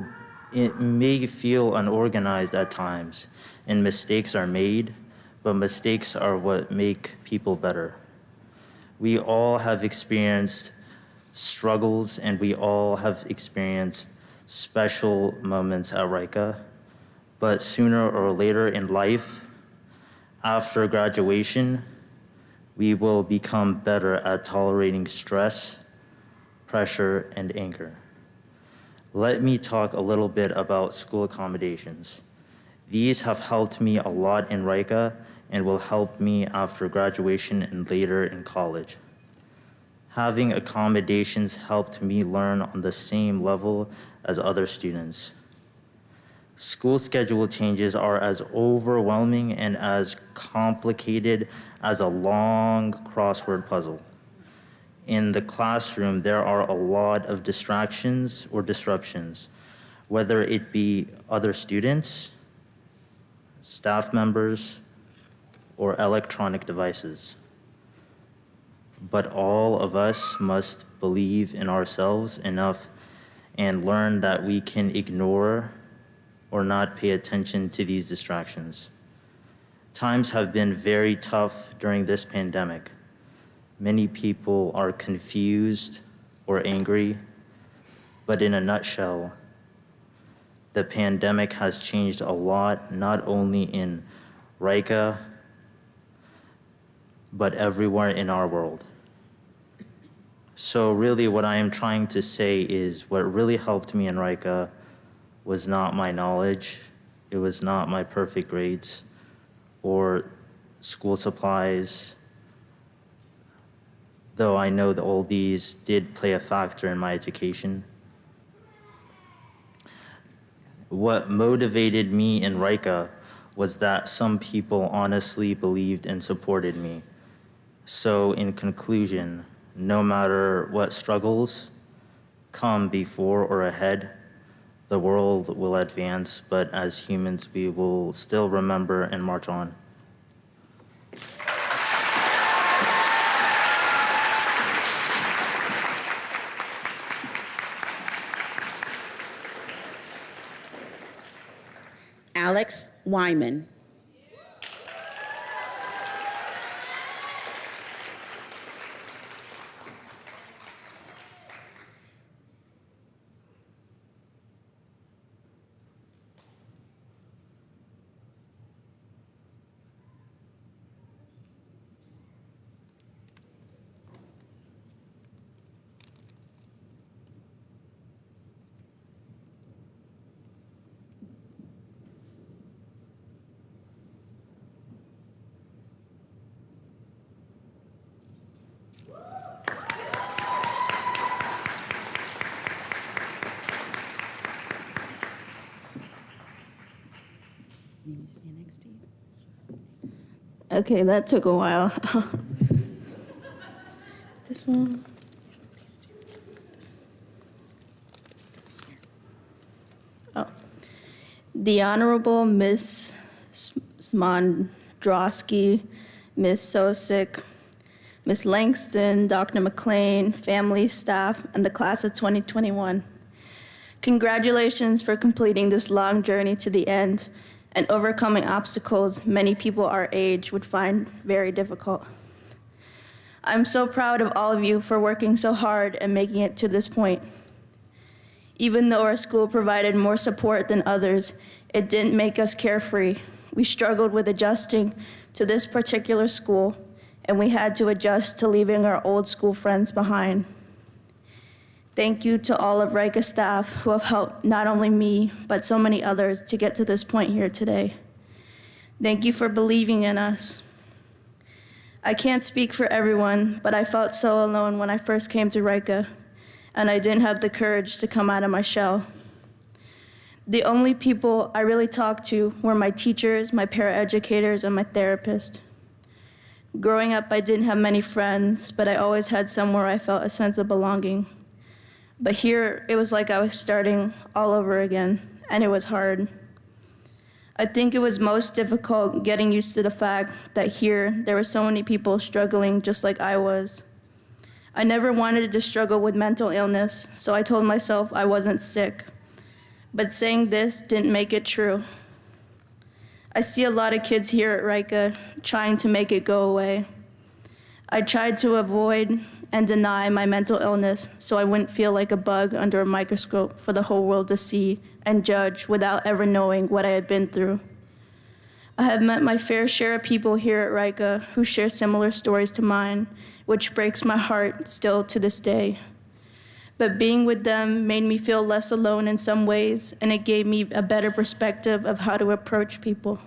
It may feel unorganized at times, and mistakes are made, but mistakes are what make people better. We all have experienced struggles, and we all have experienced special moments at RICA, but sooner or later in life, after graduation, we will become better at tolerating stress, pressure, and anger. Let me talk a little bit about school accommodations. These have helped me a lot in RICA and will help me after graduation and later in college. Having accommodations helped me learn on the same level as other students. School schedule changes are as overwhelming and as complicated as a long crossword puzzle. In the classroom, there are a lot of distractions or disruptions, whether it be other students, staff members, or electronic devices. But all of us must believe in ourselves enough and learn that we can ignore or not pay attention to these distractions. Times have been very tough during this pandemic. Many people are confused or angry, but in a nutshell, the pandemic has changed a lot, not only in RICA, but everywhere in our world. So really what I am trying to say is what really helped me in RICA was not my knowledge, it was not my perfect grades or school supplies, though I know that all these did play a factor in my education. What motivated me in RICA was that some people honestly believed and supported me. So in conclusion, no matter what struggles come before or ahead, the world will advance, but as humans, we will still remember and march on. Alex Wyman. Okay, that took a while. this one. Oh. The Honorable Miss Smondrowski, Miss Sosick, Miss Langston, Dr. McLean, family, staff, and the class of 2021. Congratulations for completing this long journey to the end and overcoming obstacles many people our age would find very difficult. I'm so proud of all of you for working so hard and making it to this point. Even though our school provided more support than others, it didn't make us carefree. We struggled with adjusting to this particular school, and we had to adjust to leaving our old school friends behind. Thank you to all of RICA staff who have helped not only me, but so many others to get to this point here today. Thank you for believing in us. I can't speak for everyone, but I felt so alone when I first came to RICA, and I didn't have the courage to come out of my shell. The only people I really talked to were my teachers, my paraeducators, and my therapist. Growing up, I didn't have many friends, but I always had somewhere I felt a sense of belonging. But here, it was like I was starting all over again, and it was hard. I think it was most difficult getting used to the fact that here, there were so many people struggling just like I was. I never wanted to struggle with mental illness, so I told myself I wasn't sick. But saying this didn't make it true. I see a lot of kids here at RICA trying to make it go away. I tried to avoid and deny my mental illness so I wouldn't feel like a bug under a microscope for the whole world to see and judge without ever knowing what I had been through. I have met my fair share of people here at RICA who share similar stories to mine, which breaks my heart still to this day. But being with them made me feel less alone in some ways, and it gave me a better perspective of how to approach people.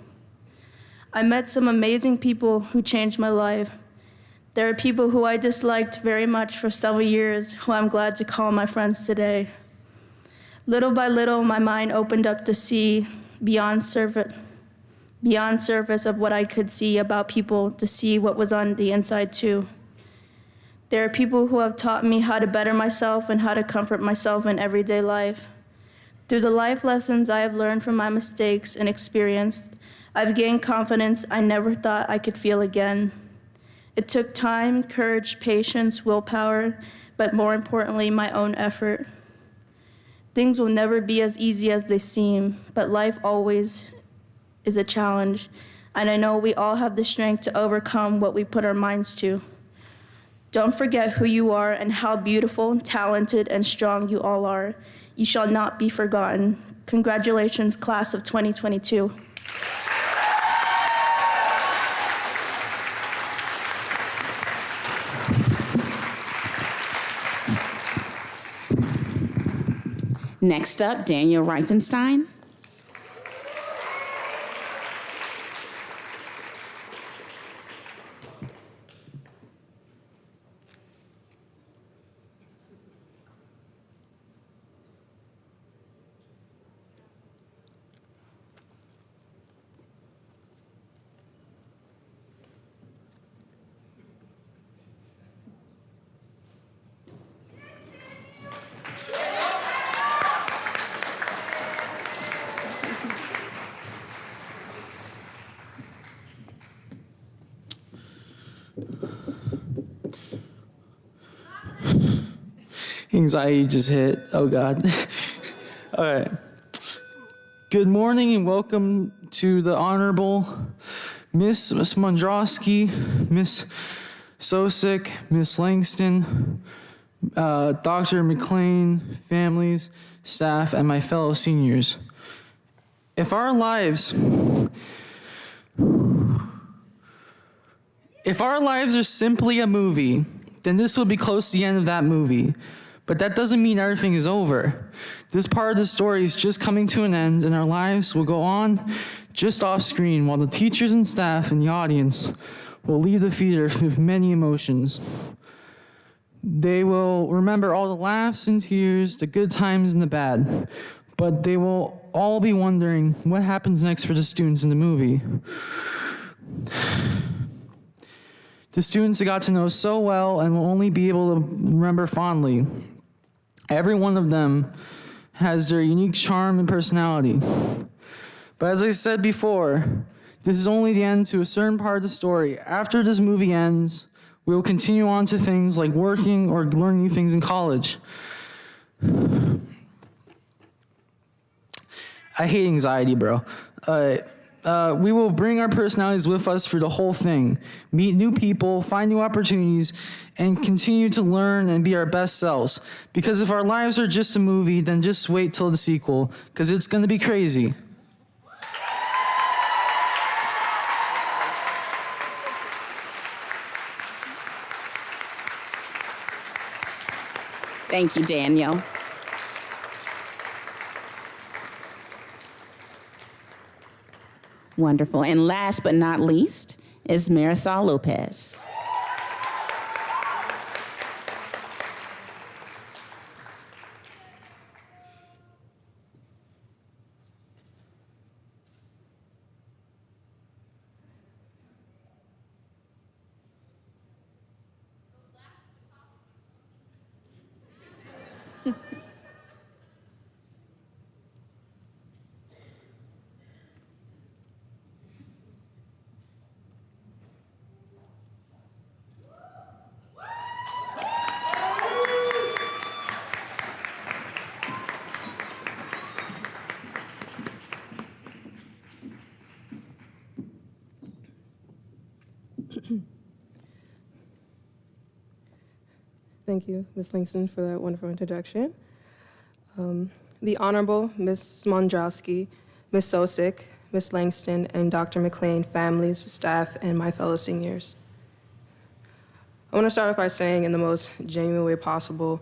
I met some amazing people who changed my life. There are people who I disliked very much for several years who I'm glad to call my friends today. Little by little, my mind opened up to see beyond surface of what I could see about people, to see what was on the inside too. There are people who have taught me how to better myself and how to comfort myself in everyday life. Through the life lessons I have learned from my mistakes and experienced, I've gained confidence I never thought I could feel again. It took time, courage, patience, willpower, but more importantly, my own effort. Things will never be as easy as they seem, but life always is a challenge, and I know we all have the strength to overcome what we put our minds to. Don't forget who you are and how beautiful, talented, and strong you all are. You shall not be forgotten. Congratulations, class of 2022. Next up, Daniel Reifenstein. Anxiety just hit. Oh, God. All right. Good morning and welcome to the Honorable Miss Mondrowski, Miss Sosick, Miss Langston, Dr. McLean, families, staff, and my fellow seniors. If our lives are simply a movie, then this will be close to the end of that movie. But that doesn't mean everything is over. This part of the story is just coming to an end, and our lives will go on just off screen while the teachers and staff and the audience will leave the theater with many emotions. They will remember all the laughs and tears, the good times and the bad, but they will all be wondering what happens next for the students in the movie. the students I got to know so well and will only be able to remember fondly. Every one of them has their unique charm and personality. But as I said before, this is only the end to a certain part of the story. After this movie ends, we will continue on to things like working or learning new things in college. I hate anxiety, bro. We will bring our personalities with us through the whole thing, meet new people, find new opportunities, and continue to learn and be our best selves. Because if our lives are just a movie, then just wait till the sequel, because it's gonna be crazy. Thank you, Daniel. Wonderful. And last but not least is Marisol Lopez. Thank you, Ms. Langston, for that wonderful introduction. The Honorable Ms. Smondrowski, Ms. Sosick, Ms. Langston, and Dr. McLean, families, staff, and my fellow seniors. I want to start off by saying in the most genuine way possible,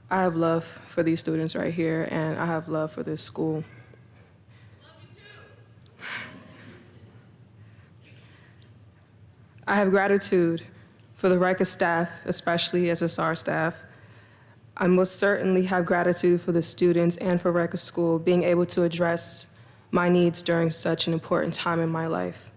I have love for these students right here, and I have love for this school. I have gratitude for the RICA staff, especially SSR staff. I most certainly have gratitude for the students and for RICA School being able to address my needs during such an important time in my life.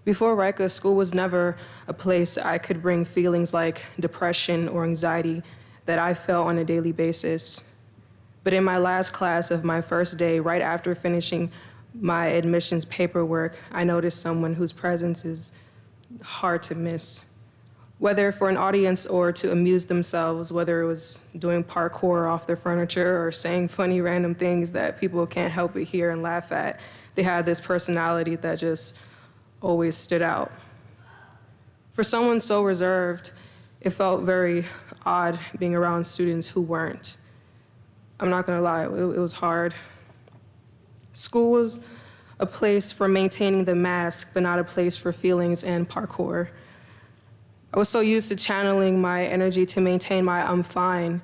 Before RICA, school was never a place I could bring feelings like depression or anxiety that I felt on a daily basis. But in my last class of my first day, right after finishing my admissions paperwork, I noticed someone whose presence is hard to miss. Whether for an audience or to amuse themselves, whether it was doing parkour off their furniture or saying funny random things that people can't help but hear and laugh at, they had this personality that just always stood out. For someone so reserved, it felt very odd being around students who weren't. I'm not gonna lie, it was hard. School was a place for maintaining the mask, but not a place for feelings and parkour. I was so used to channeling my energy to maintain my I'm fine,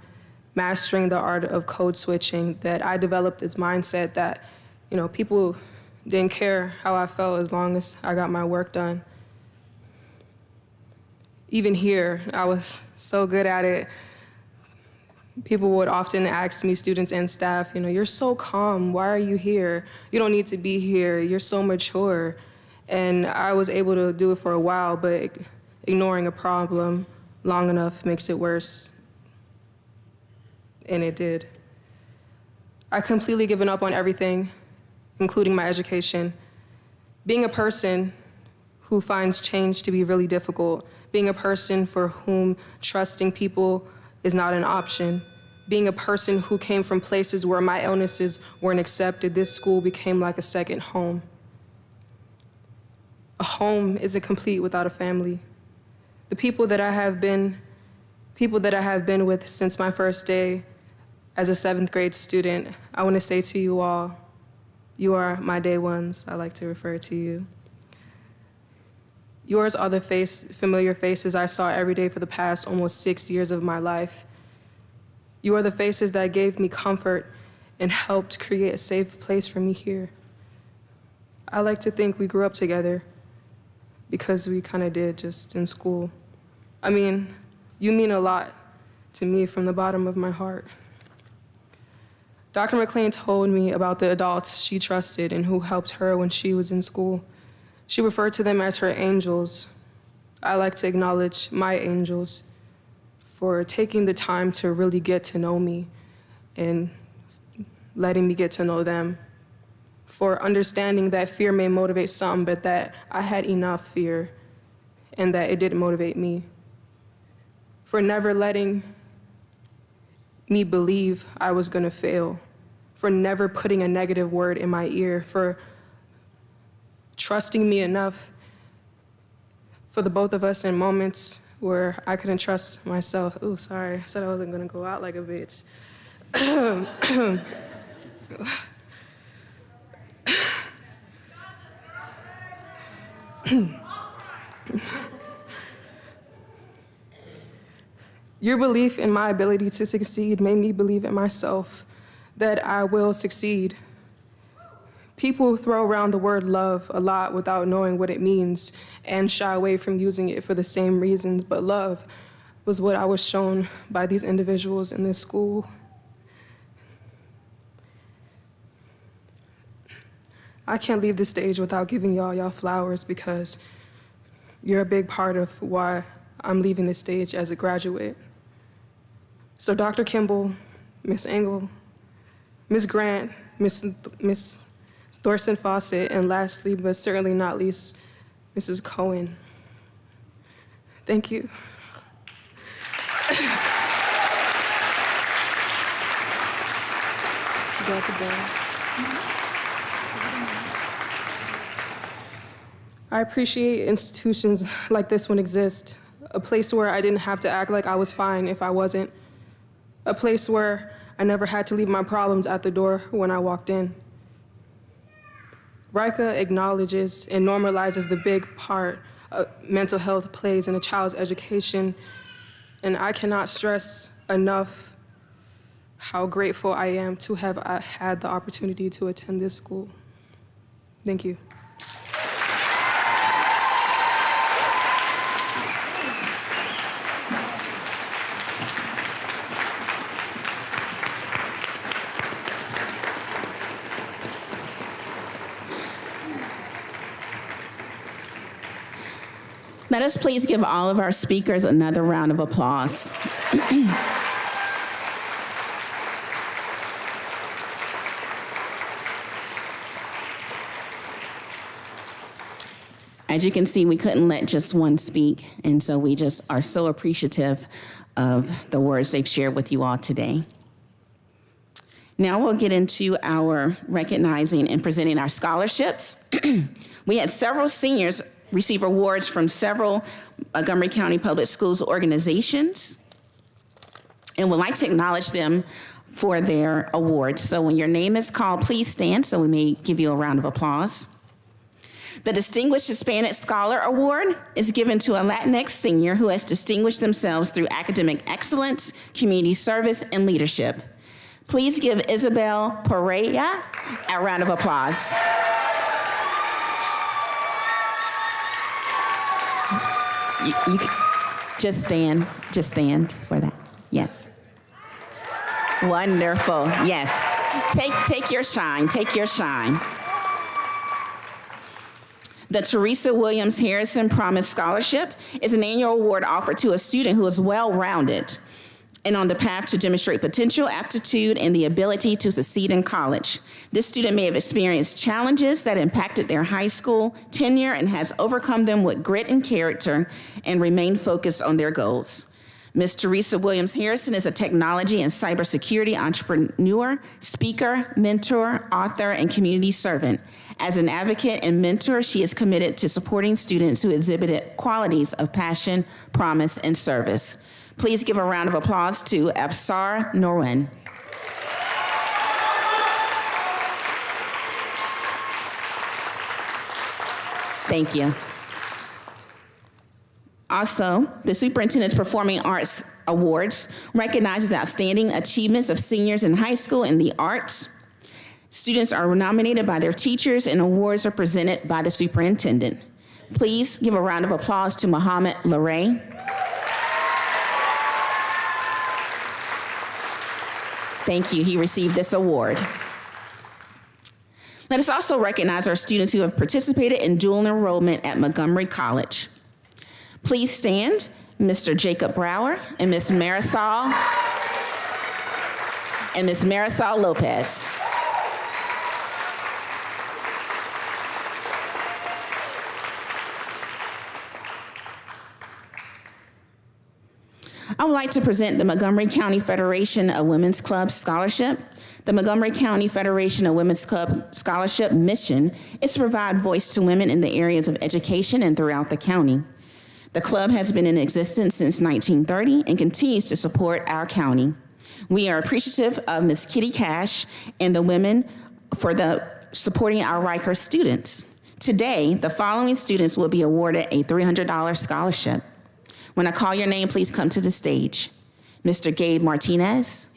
mastering the art of code switching, that I developed this mindset that, people didn't care how I felt as long as I got my work done. Even here, I was so good at it. People would often ask me, students and staff, you're so calm, why are you here? You don't need to be here, you're so mature. And I was able to do it for a while, but ignoring a problem long enough makes it worse. And it did. I completely given up on everything, including my education. Being a person who finds change to be really difficult, being a person for whom trusting people is not an option, being a person who came from places where my illnesses weren't accepted, this school became like a second home. A home isn't complete without a family. The people that I have been with since my first day as a 7th grade student, I want to say to you all, you are my day ones. I like to refer to you. Yours are the familiar faces I saw every day for the past almost 6 years of my life. You are the faces that gave me comfort and helped create a safe place for me here. I like to think we grew up together because we kind of did just in school. I mean, you mean a lot to me from the bottom of my heart. Dr. McLean told me about the adults she trusted and who helped her when she was in school. She referred to them as her angels. I'd like to acknowledge my angels for taking the time to really get to know me and letting me get to know them, for understanding that fear may motivate some, but that I had enough fear and that it didn't motivate me, for never letting me believe I was gonna fail, for never putting a negative word in my ear, for trusting me enough for the both of us in moments where I couldn't trust myself. Ooh, sorry, I said I wasn't gonna go out like a bitch. Your belief in my ability to succeed made me believe in myself that I will succeed. People throw around the word love a lot without knowing what it means and shy away from using it for the same reasons, but love was what I was shown by these individuals in this school. I can't leave this stage without giving y'all flowers because you're a big part of why I'm leaving this stage as a graduate. So Dr. Kimball, Miss Engel, Miss Grant, Miss Thorson Fawcett, and lastly, but certainly not least, Mrs. Cohen. Thank you. I appreciate institutions like this one exist, a place where I didn't have to act like I was fine if I wasn't, a place where I never had to leave my problems at the door when I walked in. RICA acknowledges and normalizes the big part mental health plays in a child's education, and I cannot stress enough how grateful I am to have had the opportunity to attend this school. Thank you. Let us please give all of our speakers another round of applause. As you can see, we couldn't let just one speak, and so we just are so appreciative of the words they've shared with you all today. Now we'll get into our recognizing and presenting our scholarships. We had several seniors receive awards from several Montgomery County Public Schools organizations, and would like to acknowledge them for their awards. So when your name is called, please stand so we may give you a round of applause. The Distinguished Hispanic Scholar Award is given to a Latinx senior who has distinguished themselves through academic excellence, community service, and leadership. Please give Isabel Pereira a round of applause. You just stand for that. Yes. Wonderful, yes. Take your shine, take your shine. The Teresa Williams Harrison Promise Scholarship is an annual award offered to a student who is well-rounded and on the path to demonstrate potential, aptitude, and the ability to succeed in college. This student may have experienced challenges that impacted their high school tenure and has overcome them with grit and character and remained focused on their goals. Ms. Teresa Williams Harrison is a technology and cybersecurity entrepreneur, speaker, mentor, author, and community servant. As an advocate and mentor, she is committed to supporting students who exhibited qualities of passion, promise, and service. Please give a round of applause to Absar Norwin. Thank you. Also, the Superintendent's Performing Arts Awards recognizes outstanding achievements of seniors in high school in the arts. Students are nominated by their teachers and awards are presented by the superintendent. Please give a round of applause to Mohammed Laray. Thank you, he received this award. Let us also recognize our students who have participated in dual enrollment at Montgomery College. Please stand, Mr. Jacob Brower and Ms. Marisol Lopez. I would like to present the Montgomery County Federation of Women's Club Scholarship. The Montgomery County Federation of Women's Club Scholarship mission is to provide voice to women in the areas of education and throughout the county. The club has been in existence since 1930 and continues to support our county. We are appreciative of Ms. Kitty Cash and the women for supporting our RICA students. Today, the following students will be awarded a $300 scholarship. When I call your name, please come to the stage. Mr. Gabe Martinez.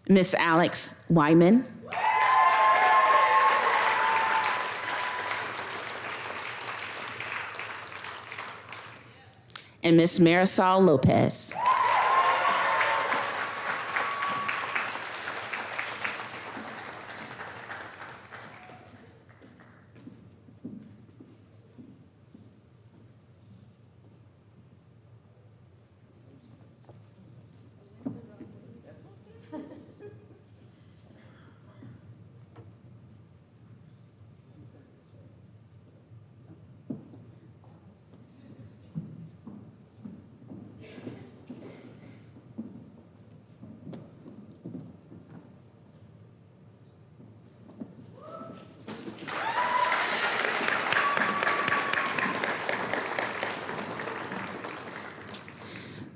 Miss Alex Wyman. And Miss Marisol Lopez.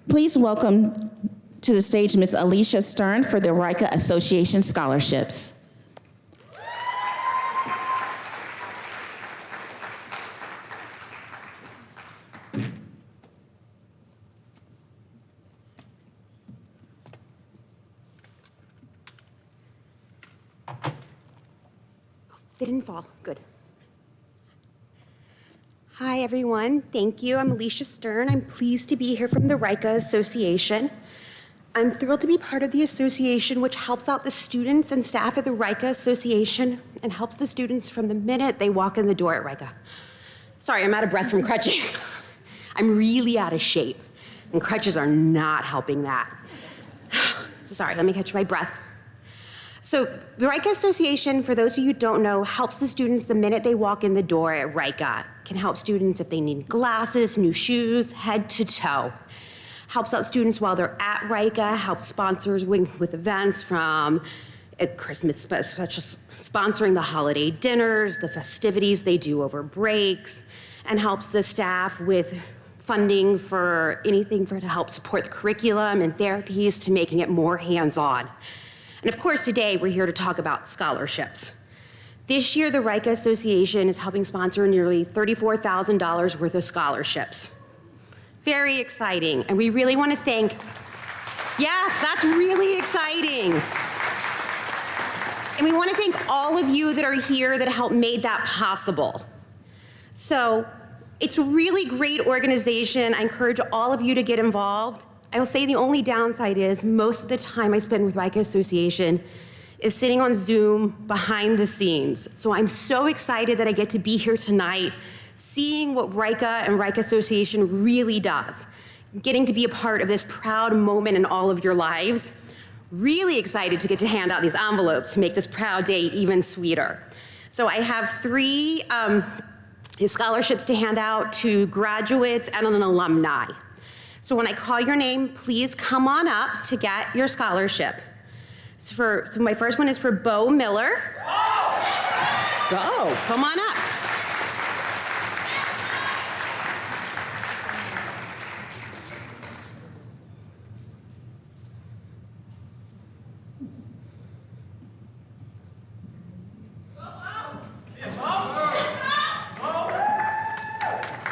Please welcome to the stage Ms. Alicia Stern for the RICA Association Scholarships. They didn't fall. Good. Hi, everyone. Thank you. I'm Alicia Stern. I'm pleased to be here from the RICA Association. I'm thrilled to be part of the association, which helps out the students and staff at the RICA Association and helps the students from the minute they walk in the door at RICA. Sorry, I'm out of breath from crutching. I'm really out of shape, and crutches are not helping that. So sorry, let me catch my breath. So the RICA Association, for those of you who don't know, helps the students the minute they walk in the door at RICA. Can help students if they need glasses, new shoes, head to toe. Helps out students while they're at RICA, helps sponsors with events from Christmas, sponsoring the holiday dinners, the festivities they do over breaks, and helps the staff with funding for anything to help support the curriculum and therapies to making it more hands-on. And of course, today we're here to talk about scholarships. This year, the RICA Association is helping sponsor nearly $34,000 worth of scholarships. Very exciting, and we really want to thank, yes, that's really exciting. And we want to thank all of you that are here that helped make that possible. So it's a really great organization. I encourage all of you to get involved. I will say the only downside is most of the time I spend with RICA Association is sitting on Zoom behind the scenes. So I'm so excited that I get to be here tonight, seeing what RICA and RICA Association really does, getting to be a part of this proud moment in all of your lives. Really excited to get to hand out these envelopes to make this proud day even sweeter. So I have 3 scholarships to hand out to graduates and an alumni. So when I call your name, please come on up to get your scholarship. So my first one is for Bo Miller. Bo, come on up.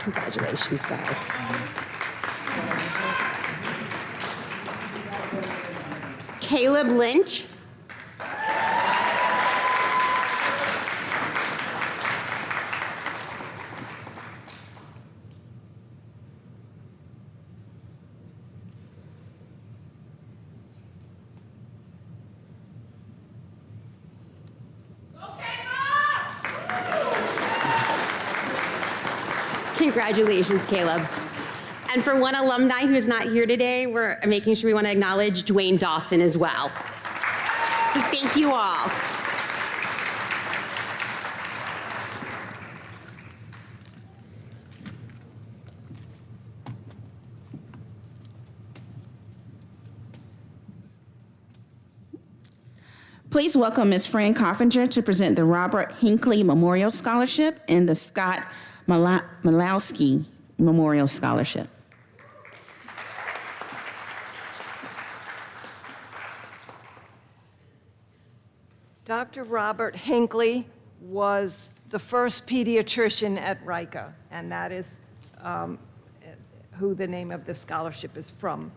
Congratulations, Bo. Caleb Lynch. Congratulations, Caleb. And for one alumni who's not here today, we're making sure we want to acknowledge Dwayne Dawson as well. So thank you all. Please welcome Ms. Fran Coffinger to present the Robert Hinckley Memorial Scholarship and the Scott Malowski Memorial Scholarship. Dr. Robert Hinckley was the first pediatrician at RICA, and that is who the name of the scholarship is from.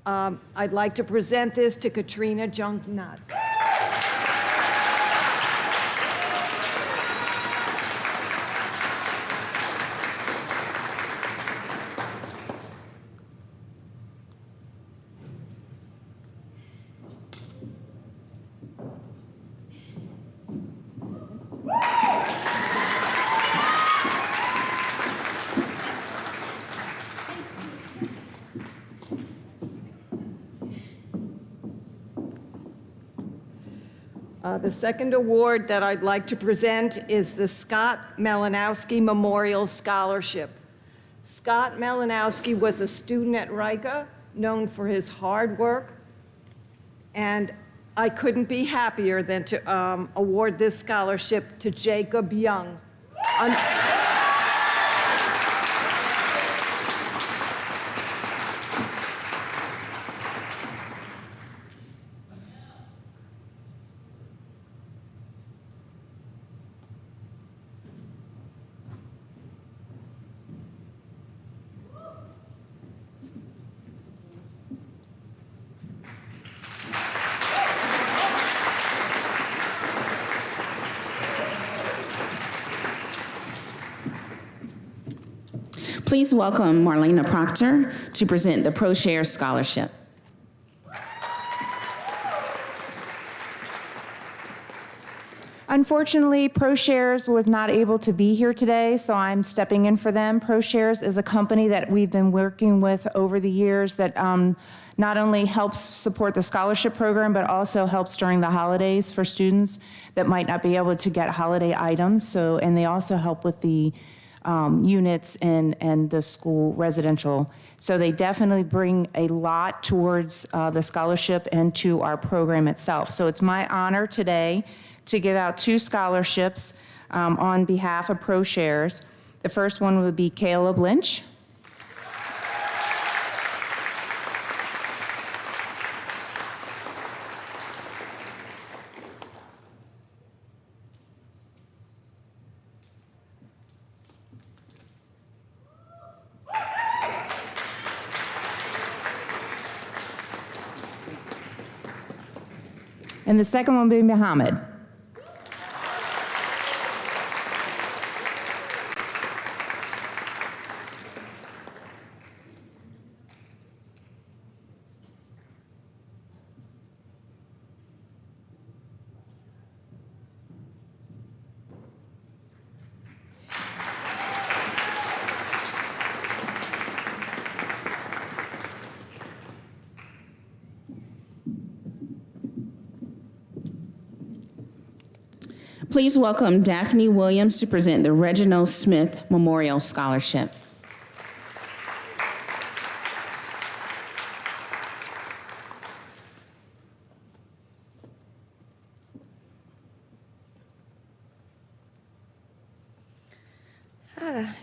I'd like to present this to Katrina Junknut. The second award that I'd like to present is the Scott Malinowski Memorial Scholarship. Scott Malinowski was a student at RICA, known for his hard work, and I couldn't be happier than to award this scholarship to Jacob Young. Please welcome Marlena Proctor to present the ProShare Scholarship. Unfortunately, ProShares was not able to be here today, so I'm stepping in for them. ProShares is a company that we've been working with over the years that not only helps support the scholarship program, but also helps during the holidays for students that might not be able to get holiday items. And they also help with the units and the school residential. So they definitely bring a lot towards the scholarship and to our program itself. So it's my honor today to give out 2 scholarships on behalf of ProShares. The first one would be Caleb Lynch. And the second one would be Muhammad. Please welcome Daphne Williams to present the Reginald Smith Memorial Scholarship.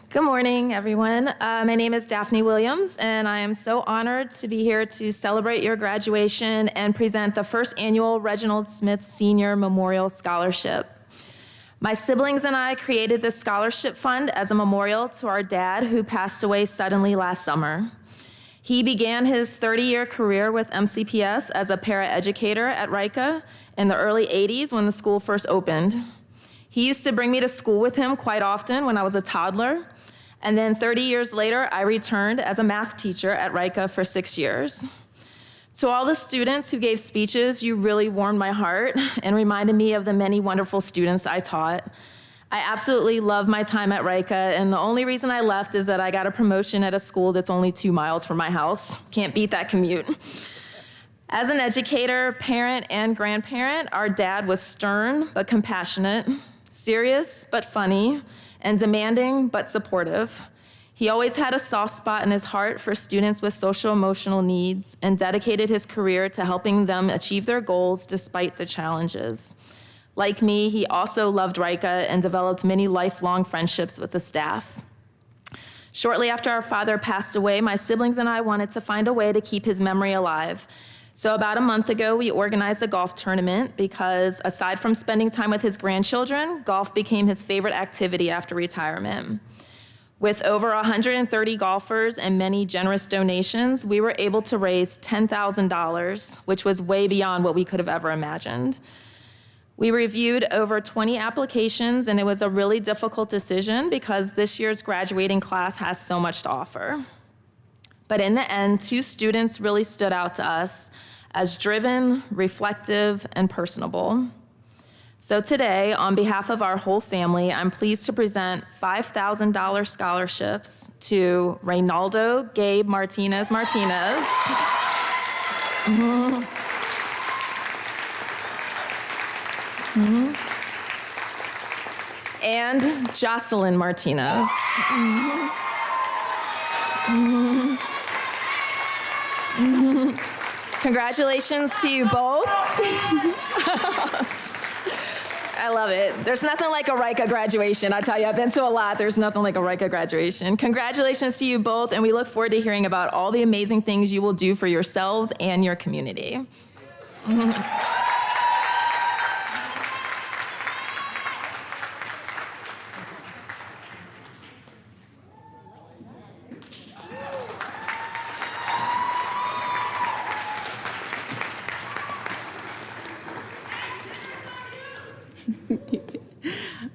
Good morning, everyone. My name is Daphne Williams, and I am so honored to be here to celebrate your graduation and present the first annual Reginald Smith Senior Memorial Scholarship. My siblings and I created this scholarship fund as a memorial to our dad, who passed away suddenly last summer. He began his 30-year career with MCPS as a paraeducator at RICA in the early 80s when the school first opened. He used to bring me to school with him quite often when I was a toddler, and then 30 years later, I returned as a math teacher at RICA for 6 years. To all the students who gave speeches, you really warmed my heart and reminded me of the many wonderful students I taught. I absolutely love my time at RICA, and the only reason I left is that I got a promotion at a school that's only 2 miles from my house. Can't beat that commute. As an educator, parent, and grandparent, our dad was stern but compassionate, serious but funny, and demanding but supportive. He always had a soft spot in his heart for students with social emotional needs and dedicated his career to helping them achieve their goals despite the challenges. Like me, he also loved RICA and developed many lifelong friendships with the staff. Shortly after our father passed away, my siblings and I wanted to find a way to keep his memory alive. So about a month ago, we organized a golf tournament because aside from spending time with his grandchildren, golf became his favorite activity after retirement. With over 130 golfers and many generous donations, we were able to raise $10,000, which was way beyond what we could have ever imagined. We reviewed over 20 applications, and it was a really difficult decision because this year's graduating class has so much to offer. But in the end, 2 students really stood out to us as driven, reflective, and personable. So today, on behalf of our whole family, I'm pleased to present $5,000 scholarships to Reynaldo Gabe Martinez. And Jocelyn Martinez. Congratulations to you both. I love it. There's nothing like a RICA graduation. I tell you, I've been to a lot. There's nothing like a RICA graduation. Congratulations to you both, and we look forward to hearing about all the amazing things you will do for yourselves and your community.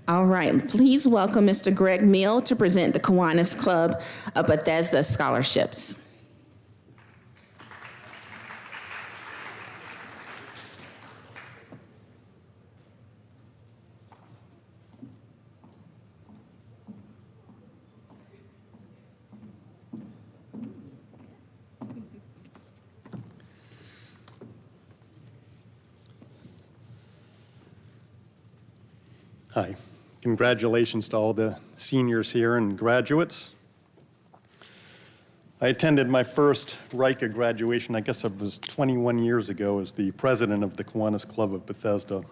All right, please welcome Mr. Greg Meal to present the Kiwanis Club of Bethesda scholarships. Hi. Congratulations to all the seniors here and graduates. I attended my first RICA graduation, I guess it was 21 years ago, as the president of the Kiwanis Club of Bethesda.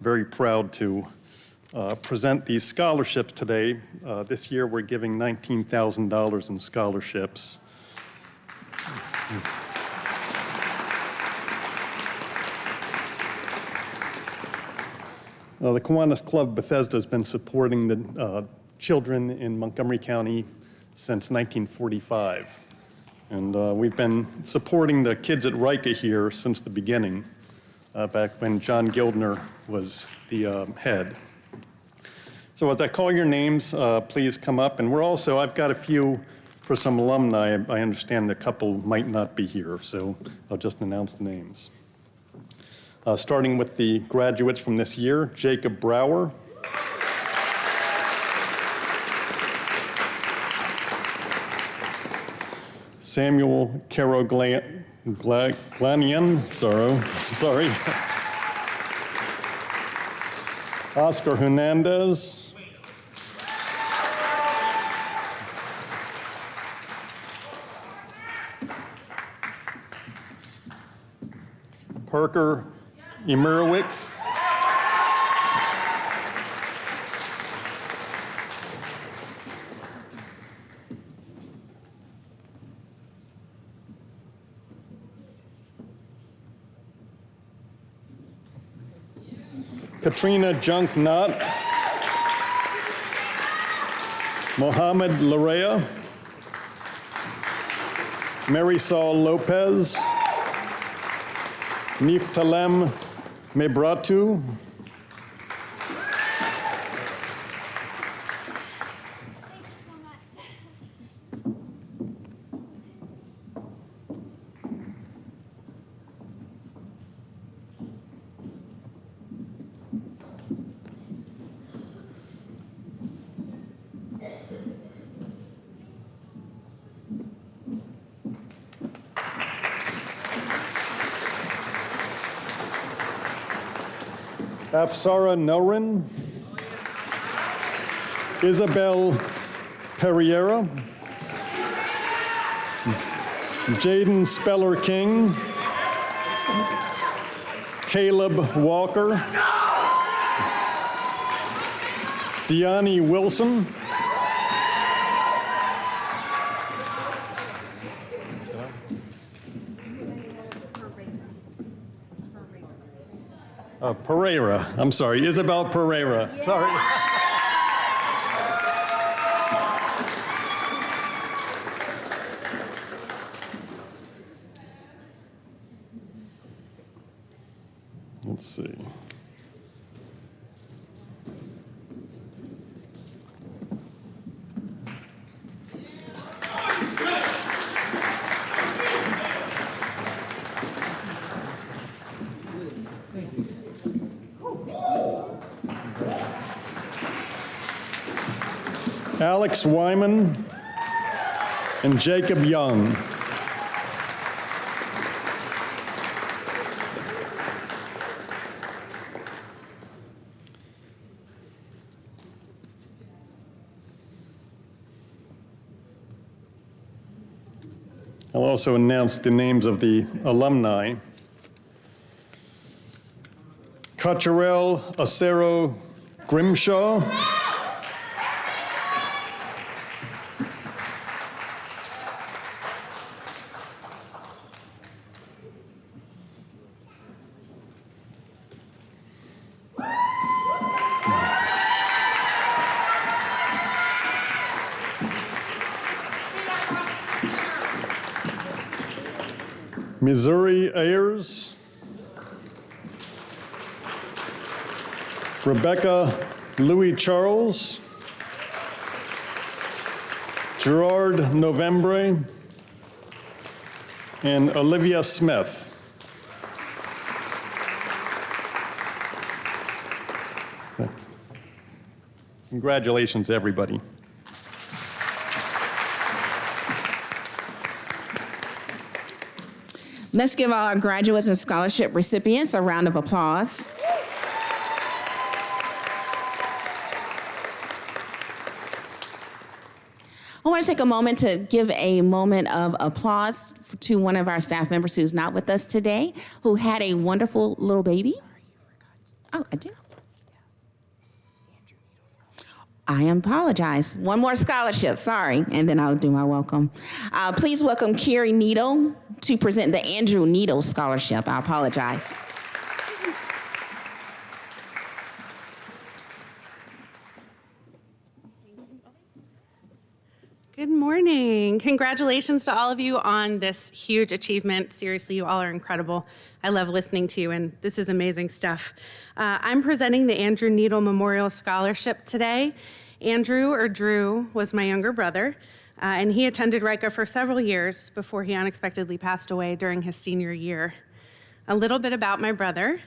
Very proud to present these scholarships today. This year we're giving $19,000 in scholarships. The Kiwanis Club Bethesda has been supporting the children in Montgomery County since 1945. And we've been supporting the kids at RICA here since the beginning, back when John Gildner was the head. So as I call your names, please come up. And I've got a few for some alumni. I understand the couple might not be here, so I'll just announce the names. Starting with the graduates from this year, Jacob Brower. Samuel Caroglanian, sorry. Oscar Hernandez. Parker Emirowicz. Katrina Junk Knott. Mohammed Larea. Marisol Lopez. Niftalem Mebratu. Afsara Norin, Isabel Pereira, Jaden Speller King, Caleb Walker, Deani Wilson, Pereira. I'm sorry, Isabel Pereira. Sorry. Let's see. Alex Wyman and Jacob Young. I'll also announce the names of the alumni. Cotcherell Acero Grimshaw, Missouri Ayers, Rebecca Louis Charles, Gerard Novembre, and Olivia Smith. Congratulations, everybody. Let's give all our graduates and scholarship recipients a round of applause. I want to take a moment to give a moment of applause to one of our staff members who's not with us today, who had a wonderful little baby. Oh, I did. I apologize. One more scholarship, sorry, and then I'll do my welcome. Please welcome Carrie Needle to present the Andrew Needle Scholarship. I apologize. Good morning. Congratulations to all of you on this huge achievement. Seriously, you all are incredible. I love listening to you, and this is amazing stuff. I'm presenting the Andrew Needle Memorial Scholarship today. Andrew, or Drew, was my younger brother, and he attended RICA for several years before he unexpectedly passed away during his senior year. A little bit about my brother.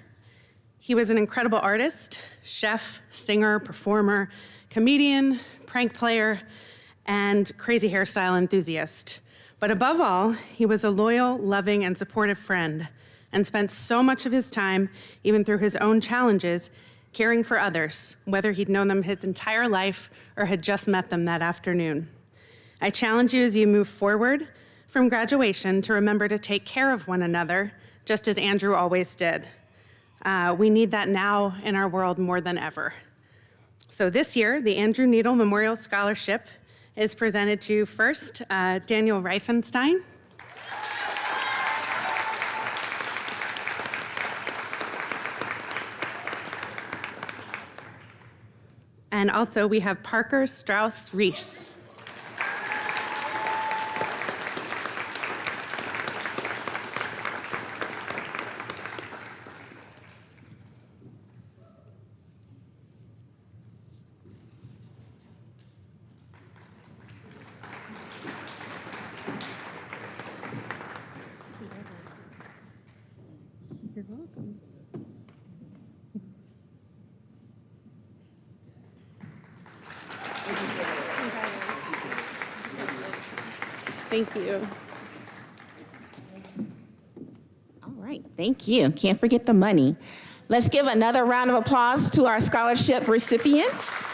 He was an incredible artist, chef, singer, performer, comedian, prank player, and crazy hairstyle enthusiast. But above all, he was a loyal, loving, and supportive friend, and spent so much of his time, even through his own challenges, caring for others, whether he'd known them his entire life or had just met them that afternoon. I challenge you as you move forward from graduation to remember to take care of one another, just as Andrew always did. We need that now in our world more than ever. So this year, the Andrew Needle Memorial Scholarship is presented to first, Daniel Reifenstein. And also we have Parker Strauss Reese. You're welcome. Thank you. All right, thank you. Can't forget the money. Let's give another round of applause to our scholarship recipients.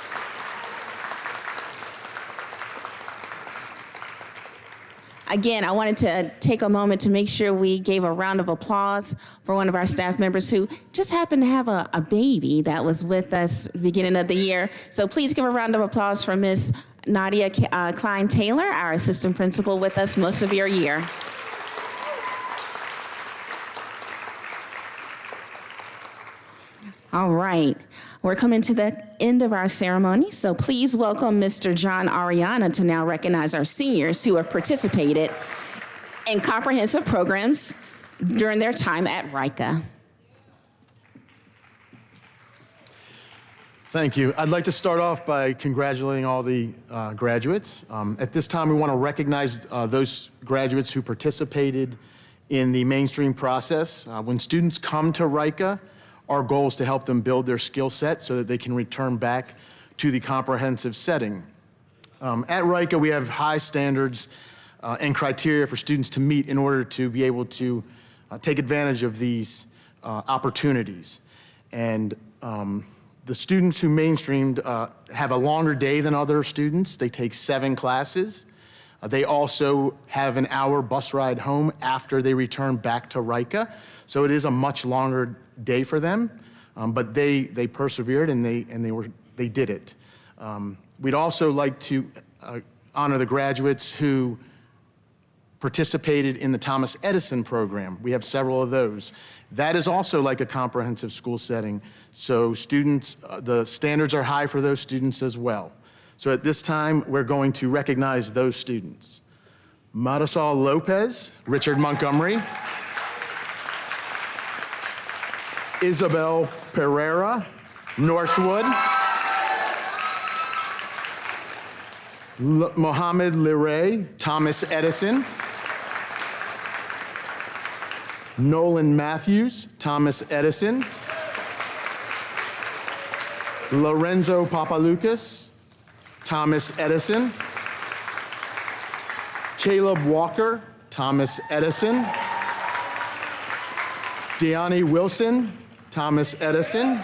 Again, I wanted to take a moment to make sure we gave a round of applause for one of our staff members who just happened to have a baby that was with us beginning of the year. So please give a round of applause for Ms. Nadia Klein-Taylor, our assistant principal with us most of your year. All right, we're coming to the end of our ceremony, so please welcome Mr. John Ariana to now recognize our seniors who have participated in comprehensive programs during their time at RICA. Thank you. I'd like to start off by congratulating all the graduates. At this time, we want to recognize those graduates who participated in the mainstream process. When students come to RICA, our goal is to help them build their skill set so that they can return back to the comprehensive setting. At RICA, we have high standards and criteria for students to meet in order to be able to take advantage of these opportunities. And the students who mainstreamed have a longer day than other students. They take 7 classes. They also have an hour bus ride home after they return back to RICA. So it is a much longer day for them, but they persevered and they did it. We'd also like to honor the graduates who participated in the Thomas Edison program. We have several of those. That is also like a comprehensive school setting. So students, the standards are high for those students as well. So at this time, we're going to recognize those students. Marisol Lopez, Richard Montgomery. Isabel Pereira, Northwood. Mohammed Liray, Thomas Edison. Nolan Matthews, Thomas Edison. Lorenzo Papalukas, Thomas Edison. Caleb Walker, Thomas Edison. Deani Wilson, Thomas Edison.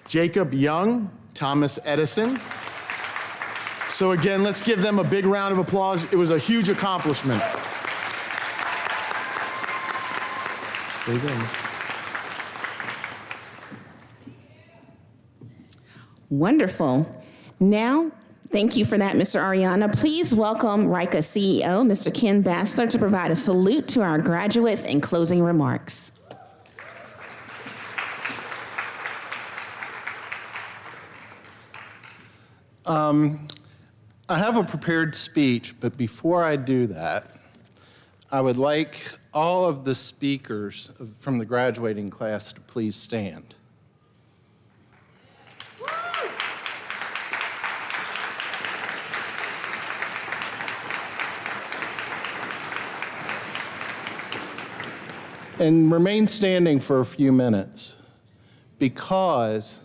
Jacob Young, Thomas Edison. So again, let's give them a big round of applause. It was a huge accomplishment. There you go. Wonderful. Now, thank you for that, Mr. Ariana. Please welcome RICA CEO, Mr. Ken Bassler, to provide a salute to our graduates and closing remarks. I have a prepared speech, but before I do that, I would like all of the speakers from the graduating class to please stand. And remain standing for a few minutes, because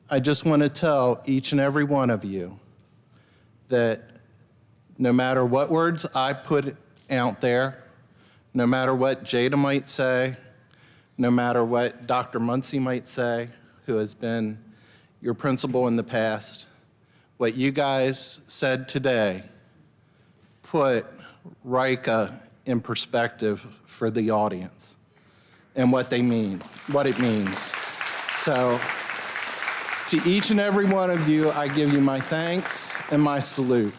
I just want to tell each and every one of you that no matter what words I put out there, no matter what Jada might say, no matter what Dr. Muncie might say, who has been your principal in the past, what you guys said today put RICA in perspective for the audience and what it means. So to each and every one of you, I give you my thanks and my salute.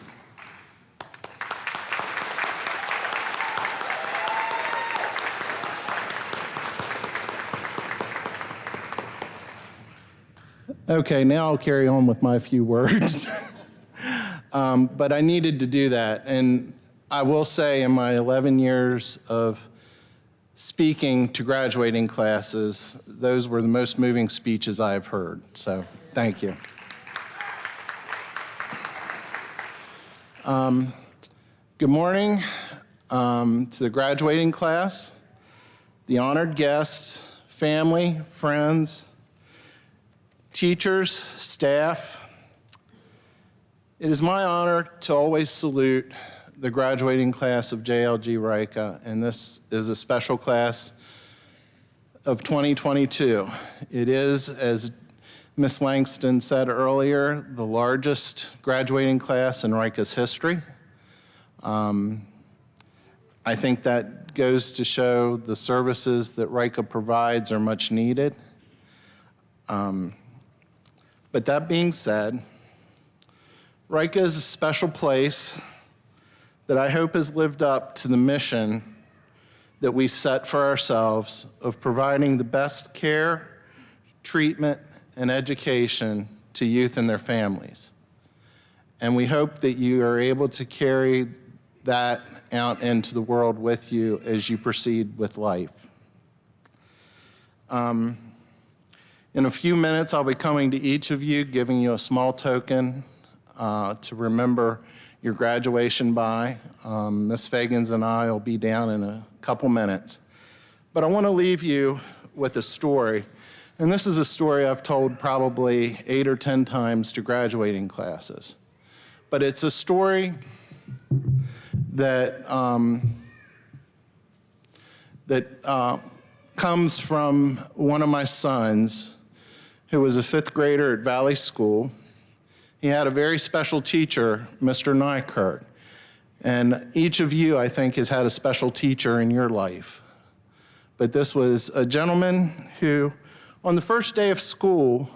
Okay, now I'll carry on with my few words. But I needed to do that. And I will say, in my 11 years of speaking to graduating classes, those were the most moving speeches I've heard. So thank you. Good morning to the graduating class, the honored guests, family, friends, teachers, staff. It is my honor to always salute the graduating class of JLG RICA, and this is a special class of 2022. It is, as Ms. Langston said earlier, the largest graduating class in RICA's history. I think that goes to show the services that RICA provides are much needed. But that being said, RICA is a special place that I hope has lived up to the mission that we set for ourselves of providing the best care, treatment, and education to youth and their families. And we hope that you are able to carry that out into the world with you as you proceed with life. In a few minutes, I'll be coming to each of you, giving you a small token to remember your graduation by. Ms. Fagans and I will be down in a couple minutes. But I want to leave you with a story. And this is a story I've told probably 8 or 10 times to graduating classes. But it's a story that, comes from one of my sons who was a 5th grader at Valley School. He had a very special teacher, Mr. Nykirk. And each of you, I think, has had a special teacher in your life. But this was a gentleman who, on the first day of school,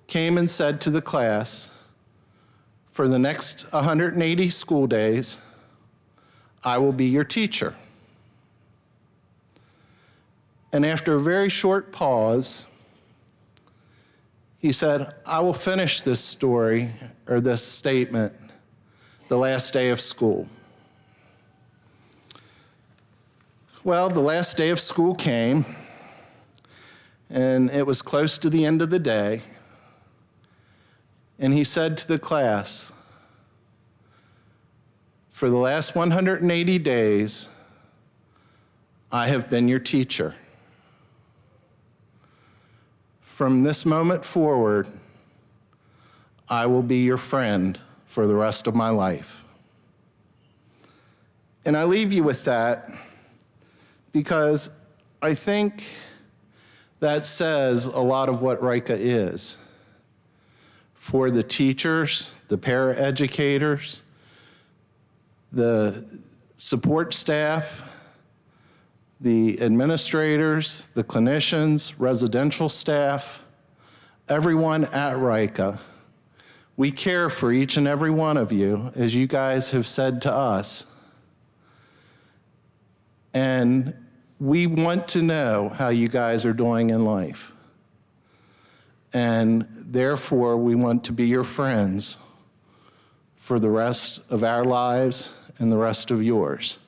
came and said to the class, for the next 180 school days, I will be your teacher. And after a very short pause, he said, I will finish this story or this statement the last day of school. Well, the last day of school came, and it was close to the end of the day, and he said to the class, for the last 180 days, I have been your teacher. From this moment forward, I will be your friend for the rest of my life. And I leave you with that because I think that says a lot of what RICA is. For the teachers, the paraeducators, the support staff, the administrators, the clinicians, residential staff, everyone at RICA, we care for each and every one of you, as you guys have said to us. And we want to know how you guys are doing in life. And therefore, we want to be your friends for the rest of our lives and the rest of yours.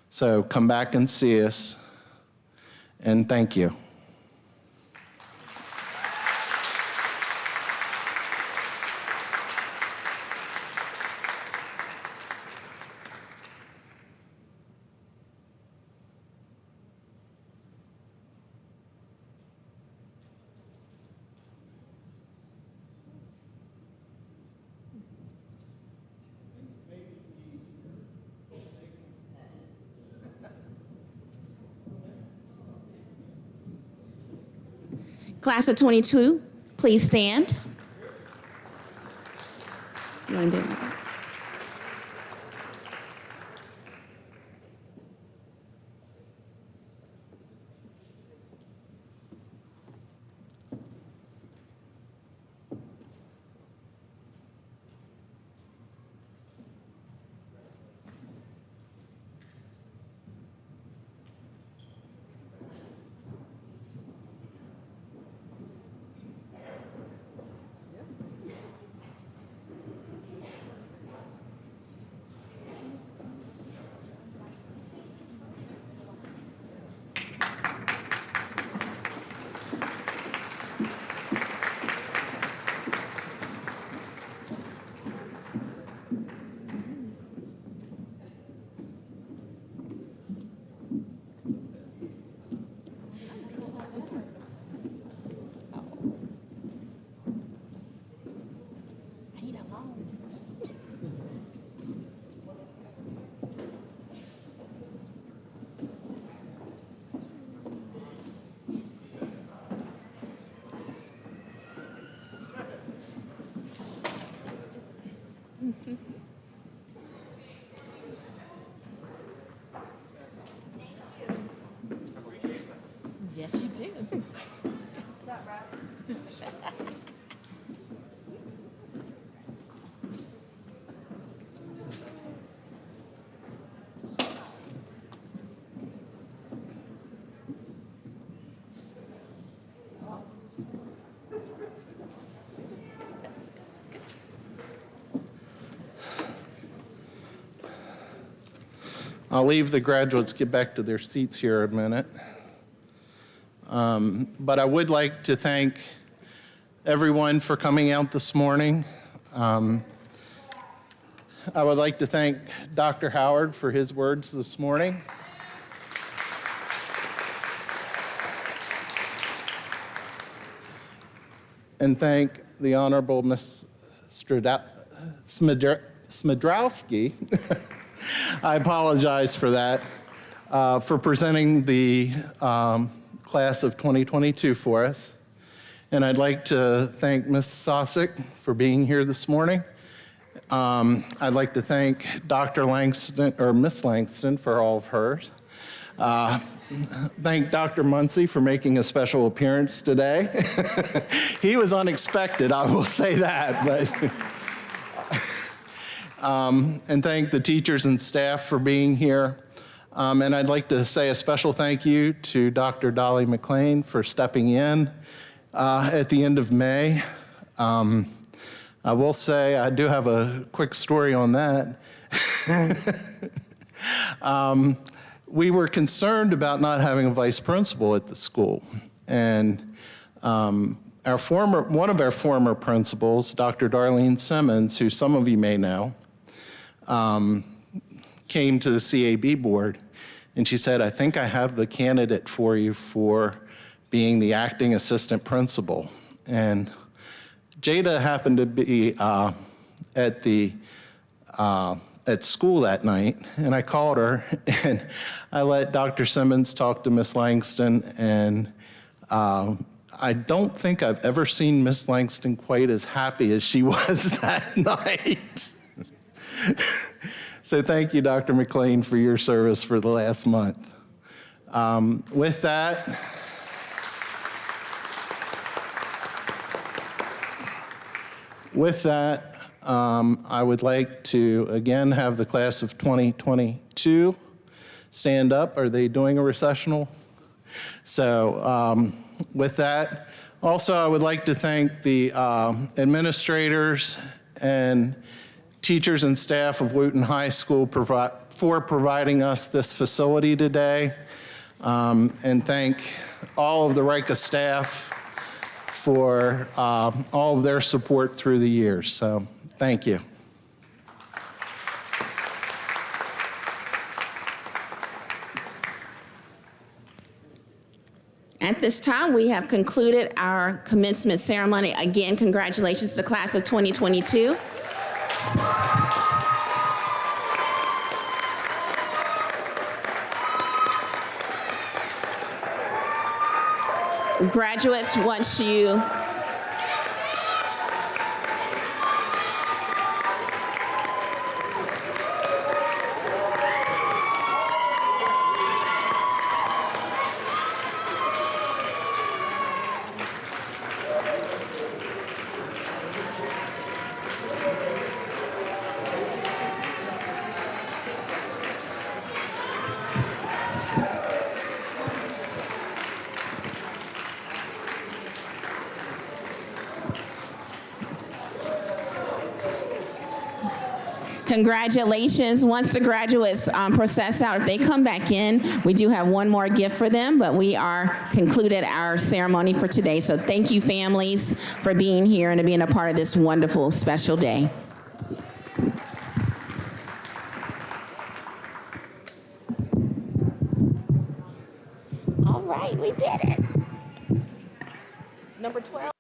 So come back and see us, and thank you. Class of 22, please stand. You want to do it? I'll leave the graduates get back to their seats here a minute. But I would like to thank everyone for coming out this morning. I would like to thank Dr. Howard for his words this morning. And thank the Honorable Ms. Smidrowski, I apologize for that, for presenting the class of 2022 for us. And I'd like to thank Ms. Sosick for being here this morning. I'd like to thank Dr. Langston, or Ms. Langston, for all of hers. Thank Dr. Muncy for making a special appearance today. He was unexpected, I will say that. But and thank the teachers and staff for being here. And I'd like to say a special thank you to Dr. Dolly McLean for stepping in at the end of May. I will say I do have a quick story on that. We were concerned about not having a vice principal at the school. And one of our former principals, Dr. Darlene Simmons, who some of you may know, came to the CAB board and she said, I think I have the candidate for you for being the acting assistant principal. And Jada happened to be at school that night, and I called her, and I let Dr. Simmons talk to Miss Langston, and I don't think I've ever seen Miss Langston quite as happy as she was that night. So thank you, Dr. McLean, for your service for the last month. With that, I would like to again have the class of 2022 stand up. Are they doing a recessional? So with that, also I would like to thank the administrators and teachers and staff of Wootton High School for providing us this facility today, and thank all of the RICA staff for all of their support through the years. So thank you. At this time, we have concluded our commencement ceremony. Again, congratulations to the class of 2022. Graduates, once you congratulations. Once the graduates process out, if they come back in, we do have one more gift for them, but we are concluded our ceremony for today. So thank you, families, for being here and being a part of this wonderful, special day. All right, we did it. Number 12.